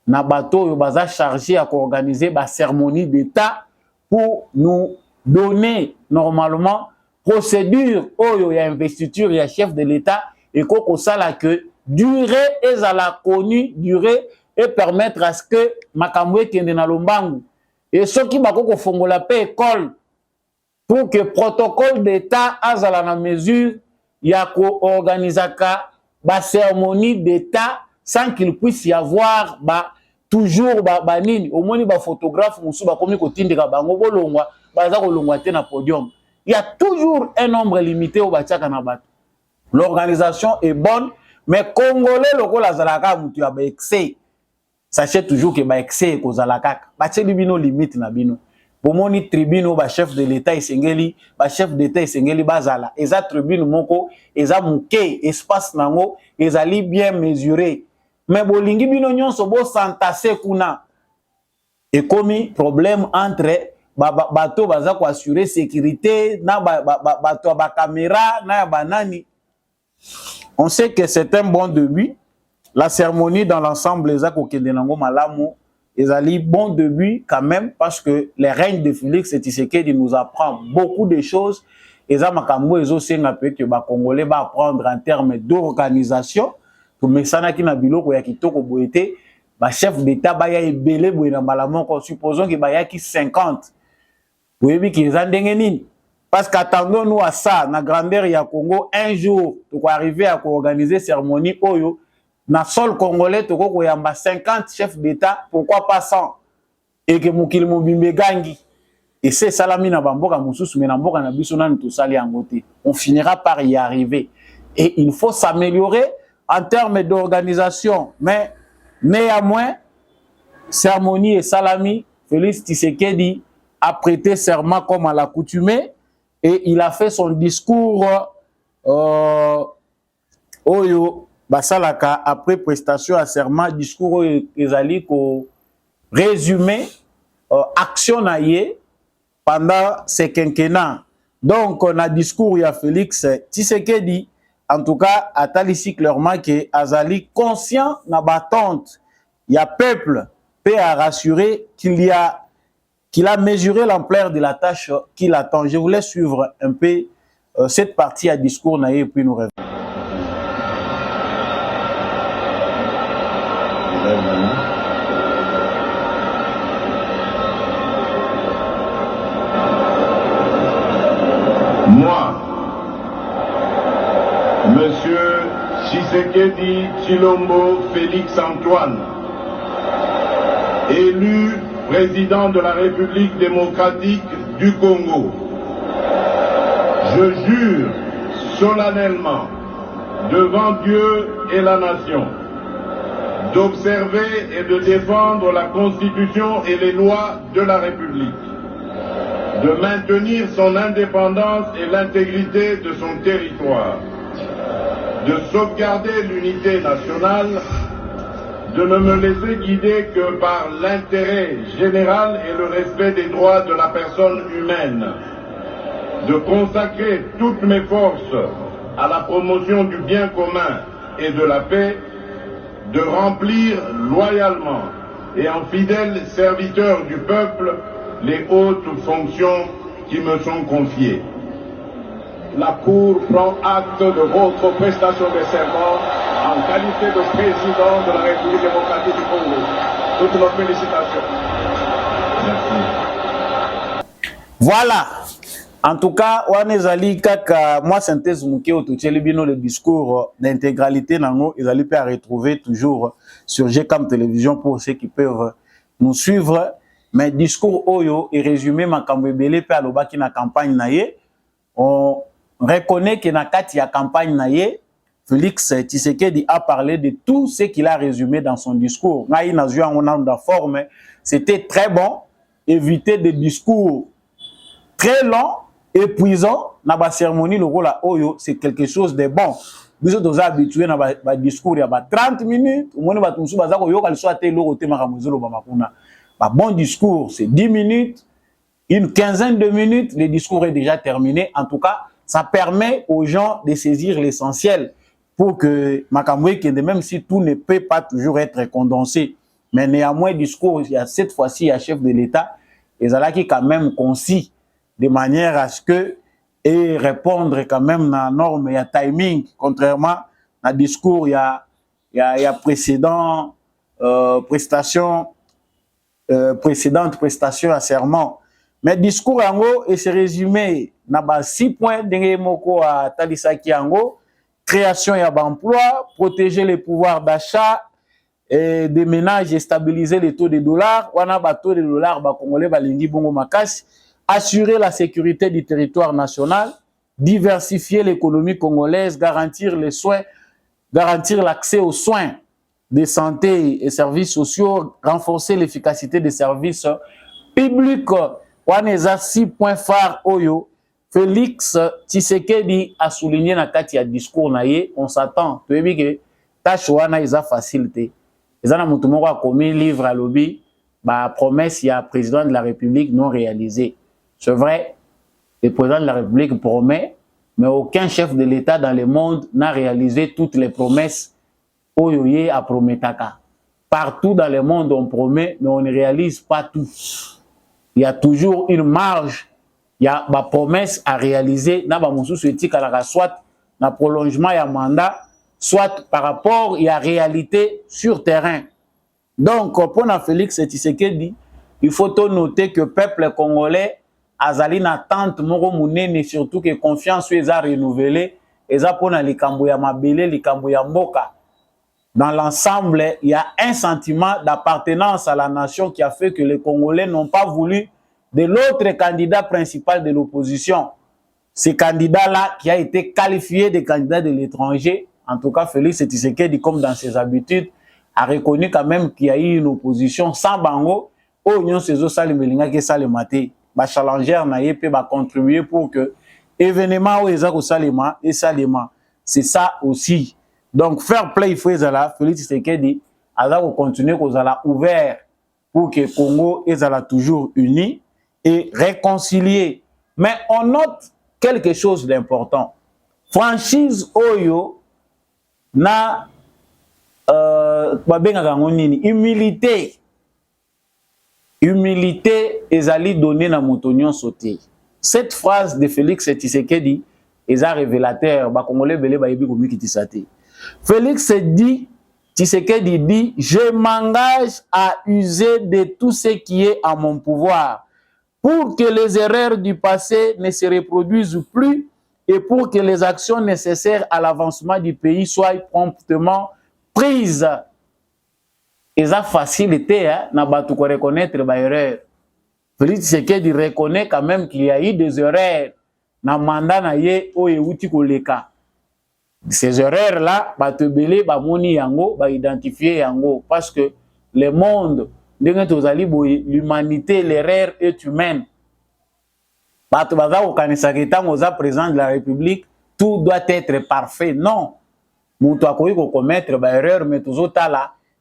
na bato yo baza chargé à organiser ba cérémonie d'état pour nous donner normalement procédure oyo ya investiture ya chef de l'état et koko sala que durée ezala connue durée et permettre à ce que makambo ekende na lombangu et soki bakoko fongola pe école pour que protocole d'état azala na mesure ya ko organisaka ba cérémonie d'état sans qu'il puisse y avoir toujours nini au moins ba photographe musu ba komi ko tindika bango bolongwa baza ko longwa te na podium. Il y a toujours un nombre limité au batiaka na bato. L'organisation est bonne mais congolais lokola zalaka mutu ya ba excès. Sachez toujours que ba excès ko zalaka ba tse bino limite na bino. Bomoni tribune ba chef de l'état esengeli ba chef d'état esengeli bazala eza tribune moko eza muke espace nango ezali bien mesuré. Mais bolingi bino nyonso bo santasser kuna et komi problème entre bato baza ko assurer sécurité na bato ba caméra na banani. On sait que c'est un bon début. La cérémonie dans l'ensemble eza ko kende nango malamu ezali bon début quand même parce que le règne de Félix Tshisekedi nous apprend beaucoup de choses. Eza makambo ezo senga pe que ba congolais va apprendre en termes d'organisation. Pour mesana ki na biloko ya kitoko boete ba chef d'état ba ya ebele boye na malamoko supposons que ba ya ki 50 boyebi ki eza ndenge nini parce qu'attendons nous à ça na grandeur ya Congo un jour to ko arriver à organiser cérémonie oyo na sol congolais to ko yamba 50 chefs d'état pourquoi pas 100 et que mukili mobimbe gangi et c'est salami na bamboka mususu mais na mboka na biso nani to sali angote on finira par y arriver et il faut s'améliorer en termes d'organisation, mais néanmoins, cérémonie et salami, Félix Tshisekedi a prêté serment comme à l'accoutumée et il a fait son discours Oyo Basalaka après prestation à serment, discours ezali ko résumé action naie pendant ce quinquennat. Donc on a discours ya Félix Tshisekedi. En tout cas, Atali clairement que Azali conscient na battante, il y a peuple peut à rassurer qu'il a mesuré l'ampleur de la tâche qu'il attend. Je voulais suivre un peu cette partie à discours naïe et puis nous revenons. Moi, Monsieur Tshisekedi Tshilombo Félix Antoine, élu président de la République démocratique du Congo, je jure solennellement devant Dieu et la nation d'observer et de défendre la Constitution et les lois de la République, de maintenir son indépendance et l'intégrité de son territoire, de sauvegarder l'unité nationale, de ne me laisser guider que par l'intérêt général et le respect des droits de la personne humaine, de consacrer toutes mes forces à la promotion du bien commun et de la paix, de remplir loyalement et en fidèle serviteur du peuple les hautes fonctions qui me sont confiées. La Cour prend acte de votre prestation de serment en qualité de président de la République démocratique du Congo. Toutes nos félicitations. Merci. Voilà. En tout cas, Wanezali kaka moi synthèse muke otocheli bino le discours d'intégralité nango ezali peut retrouver toujours sur GCAM télévision pour ceux qui peuvent nous suivre. Mais discours oyo est résumé makambo ebele pe alobaki na campagne na ye. On reconnaît que na kati ya campagne na ye, Félix Tshisekedi a parlé de tout ce qu'il a résumé dans son discours. Ngai na zua ngona nda forme, c'était très bon, éviter des discours très longs, épuisants, na ba cérémonie lokola oyo c'est quelque chose de bon. Biso toza habitué na ba discours ya ba 30 minutes, omoni ba tumusu baza ko yoka liso ate loko te makamuzolo ba makuna. Ba bon discours c'est 10 minutes, une quinzaine de minutes, le discours est déjà terminé. En tout cas, ça permet aux gens de saisir l'essentiel pour que makamwe kende, même si tout ne peut pas toujours être condensé, mais néanmoins discours, il y a cette fois-ci il y a chef de l'État et ça là qui quand même concis de manière à ce que et répondre quand même à la norme, il y a timing, contrairement à discours, il y a précédente prestation à serment. Mais discours yango et c'est résumé na ba 6 points ndenge moko a talisaki yango, création ya d'emploi, protéger les pouvoirs d'achat des ménages et stabiliser les taux de dollars, wana ba taux de dollars ba congolais balingi bongo makasi, assurer la sécurité du territoire national, diversifier l'économie congolaise, garantir les soins, garantir l'accès aux soins de santé et services sociaux, renforcer l'efficacité des services publics. Waneza 6 points phares oyo Félix Tshisekedi a souligné na kati ya discours na ye. On s'attend toyebi ke tâche wana eza facilité. Eza na mutu moko akomi livre à lobby ba promesse ya président de la République non réalisée. C'est vrai, le président de la République promet, mais aucun chef de l'État dans le monde n'a réalisé toutes les promesses oyo ye a prometaka. Partout dans le monde on promet, mais on ne réalise pas tout. Il y a toujours une marge, il y a des promesses à réaliser, soit dans le prolongement et mandat, soit par rapport à la réalité sur terrain. Donc, pour Félix Tshisekedi, il faut noter que le peuple congolais a une attente, et surtout que confiance est renouvelée, et ça pour les Kambouya Mabele, les Kambouya Mboka. Dans l'ensemble, il y a un sentiment d'appartenance à la nation qui a fait que les Congolais n'ont pas voulu de l'autre candidat principal de l'opposition. Ce candidat-là qui a été qualifié de candidat de l'étranger, en tout cas Félix Tshisekedi, comme dans ses habitudes, a reconnu quand même qu'il y a eu une opposition sans bango. Union Sezo Salimelinga qui Salimate, ba challenger na yé ba contribuer pour que événement où ezako Salima et Salima. C'est ça aussi. Donc, fair play, il faut Félix Tshisekedi, alors qu'on continue qu'on a ouvert pour que le Congo est toujours uni et réconcilié. Mais on note quelque chose d'important. Franchise Oyo na humilité. Humilité est donnée dans Montonion sauté. Cette phrase de Félix Tshisekedi est révélateur. Félix dit, Tshisekedi dit, je m'engage à user de tout ce qui est à mon pouvoir pour que les erreurs du passé ne se reproduisent plus et pour que les actions nécessaires à l'avancement du pays soient promptement prises. Et ça facilité, n'a pas tout reconnaître les erreurs. Félix Tshisekedi reconnaît quand même qu'il y a eu des erreurs dans le mandat na ye outi koleka. Ces erreurs-là, identifier yango parce que le monde, l'humanité, l'erreur est humaine. Président de la République, tout doit être parfait. Non.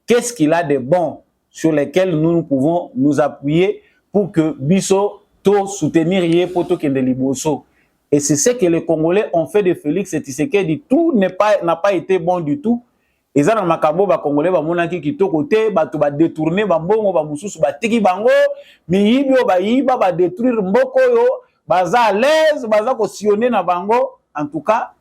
Qu'est-ce qu'il a de bon sur lesquels nous pouvons nous appuyer pour que Bisso soutenir Poto Kendeliboso. Et c'est ce que les Congolais ont fait de Félix Tshisekedi. Tout n'a pas été bon du tout. Et ça, dans Makabo, les Congolais vont côté, ba détourner, ba mbongo, ba mususu, ba tiki bango, miyibio, ba yiba, ba détruire mboko yo, baza à l'aise, baza ko sionner na bango. En tout cas,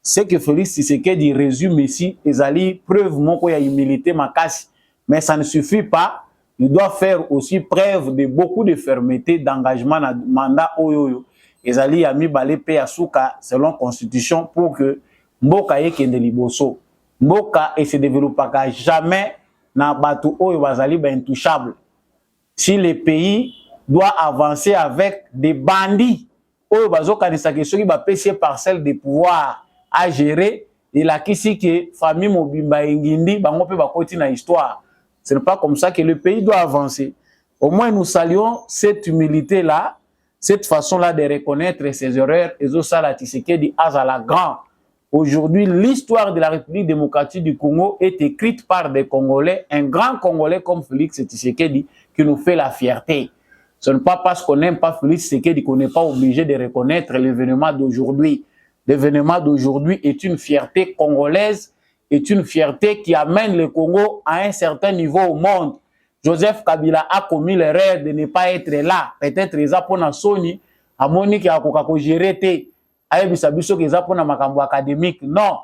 ce que Félix Tshisekedi résume ici, ezali preuve moko ya humilité makasi. Mais ça ne suffit pas. Il doit faire aussi preuve de beaucoup de fermeté, d'engagement dans le mandat oyoyo. Ezali ami balé pe asuka selon constitution pour que mboka yekende liboso. Mboka et se développera jamais na batu oyo bazali ba intouchable. Si le pays doit avancer avec des bandits oyo bazokanisa ke soki ba pesi parcelle de pouvoir à gérer et la kisi que famille mobimba ngindi bango pe bakoti na histoire. Ce n'est pas comme ça que le pays doit avancer. Au moins nous saluons cette humilité là. cette façon-là de reconnaître ses erreurs, et ça, la Tshisekedi azala grand. Aujourd'hui, l'histoire de la République démocratique du Congo est écrite par des Congolais, un grand Congolais comme Félix Tshisekedi, qui nous fait la fierté. Ce n'est pas parce qu'on n'aime pas Félix Tshisekedi qu'on n'est pas obligé de reconnaître l'événement d'aujourd'hui. L'événement d'aujourd'hui est une fierté congolaise, est une fierté qui amène le Congo à un certain niveau au monde. Joseph Kabila a commis l'erreur de ne pas être là. Peut-être les Japonais Sony, à Monique a géré te. Ayebisa biso ke Japonais makambo académique. Non.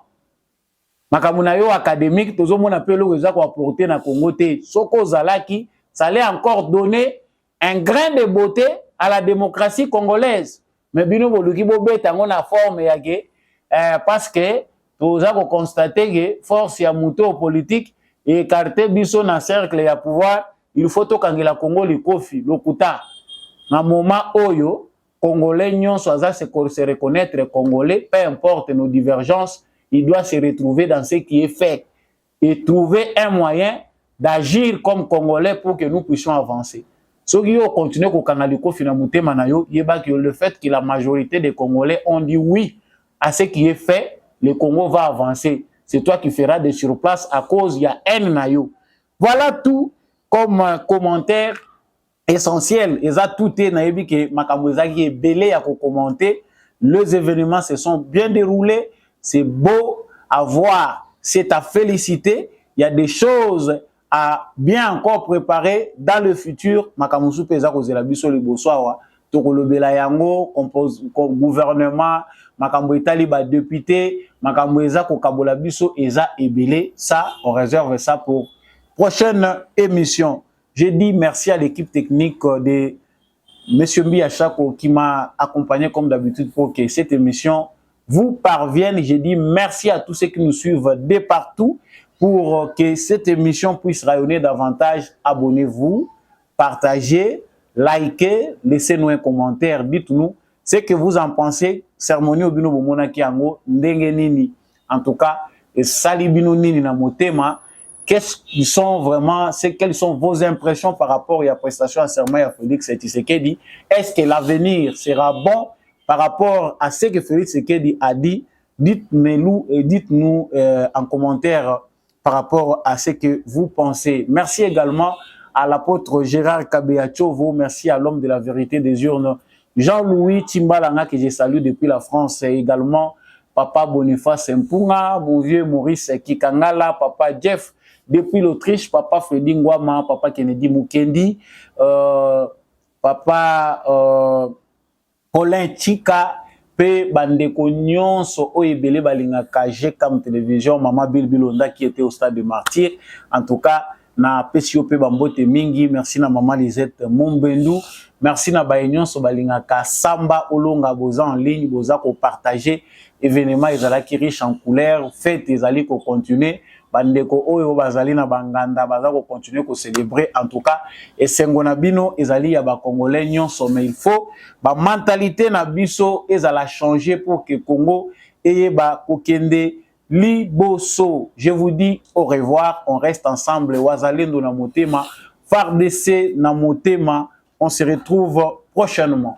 Makambo na yo académique, tozo mona pe lo eza ko apporter na Congo te. Soko zalaki, ça allait encore donner un grain de beauté à la démocratie congolaise. Mais bino boluki bobe tango na forme yake parce que toza ko constater que force ya muto politique et écarter biso na cercle ya pouvoir, il faut to kangela Congo le kofi lokuta. Na moment oyo Congolais nyonso aza se reconnaître Congolais, peu importe nos divergences, il doit se retrouver dans ce qui est fait et trouver un moyen d'agir comme Congolais pour que nous puissions avancer. Ce qui continue au Kanaliko Finamuté Manayo, le fait que la majorité des Congolais ont dit oui à ce qui est fait, le Congo va avancer. C'est toi qui feras des surplaces à cause il y a un nayo. Voilà tout comme commentaire essentiel. Et ça tout est naïbi que Makamouza qui est belé à commenter. Les événements se sont bien déroulés. C'est beau à voir. C'est à féliciter. Il y a des choses à bien encore préparer dans le futur. Makamoussou peza kozela biso libosoawa. Tokolobela yango gouvernement, makambo etali ba député, makambo eza kokabola biso eza ebele. Ça, on réserve ça pour prochaine émission. J'ai dit merci à l'équipe technique de M. Mbiachako qui m'a accompagné comme d'habitude pour que cette émission vous parvienne. J'ai dit merci à tous ceux qui nous suivent de partout pour que cette émission puisse rayonner davantage. Abonnez-vous, partagez, likez, laissez-nous un commentaire, dites-nous ce que vous en pensez. Sermoni obino bomona kiango ndenge nini. En tout cas, et sali bino nini na motema. Quelles sont vos impressions par rapport à la prestation à serment à Félix Tshisekedi? Est-ce que l'avenir sera bon par rapport à ce que Félix Tshisekedi a dit? Dites-nous et dites-nous en commentaire par rapport à ce que vous pensez. Merci également à l'apôtre Gérard Kabeachovo. Merci à l'homme de la vérité des urnes, Jean-Louis Timbalanga, que je salue depuis la France, et également Papa Boniface Mpunga, mon vieux Maurice Kikangala, Papa Jeff depuis l'Autriche, Papa Freddy Ngwama, Papa Kennedy Mukendi, Papa Paulin Chika, Pe Bandeko Nyonso, Oyebele Balinga Kaje comme télévision, Maman Bilbilonda qui était au stade de martyr. En tout cas, na PCOP Bambote Mingi, merci na Maman Lisette Mombendu, merci na Bayenyon so Balinga Samba Olonga Boza en ligne, Boza ko partager événement ezala qui riche en couleurs, fête ezali ko continuer. Bandeko oyo bazali na banganda baza ko continuer ko célébrer en tout cas et sengona bino ezali ya ba congolais nyonso, mais il faut ba mentalité na biso ezala changer pour que Congo eye ba kokende liboso. Je vous dis au revoir, on reste ensemble. Wazalendo na motema, FARDC na motema, on se retrouve prochainement.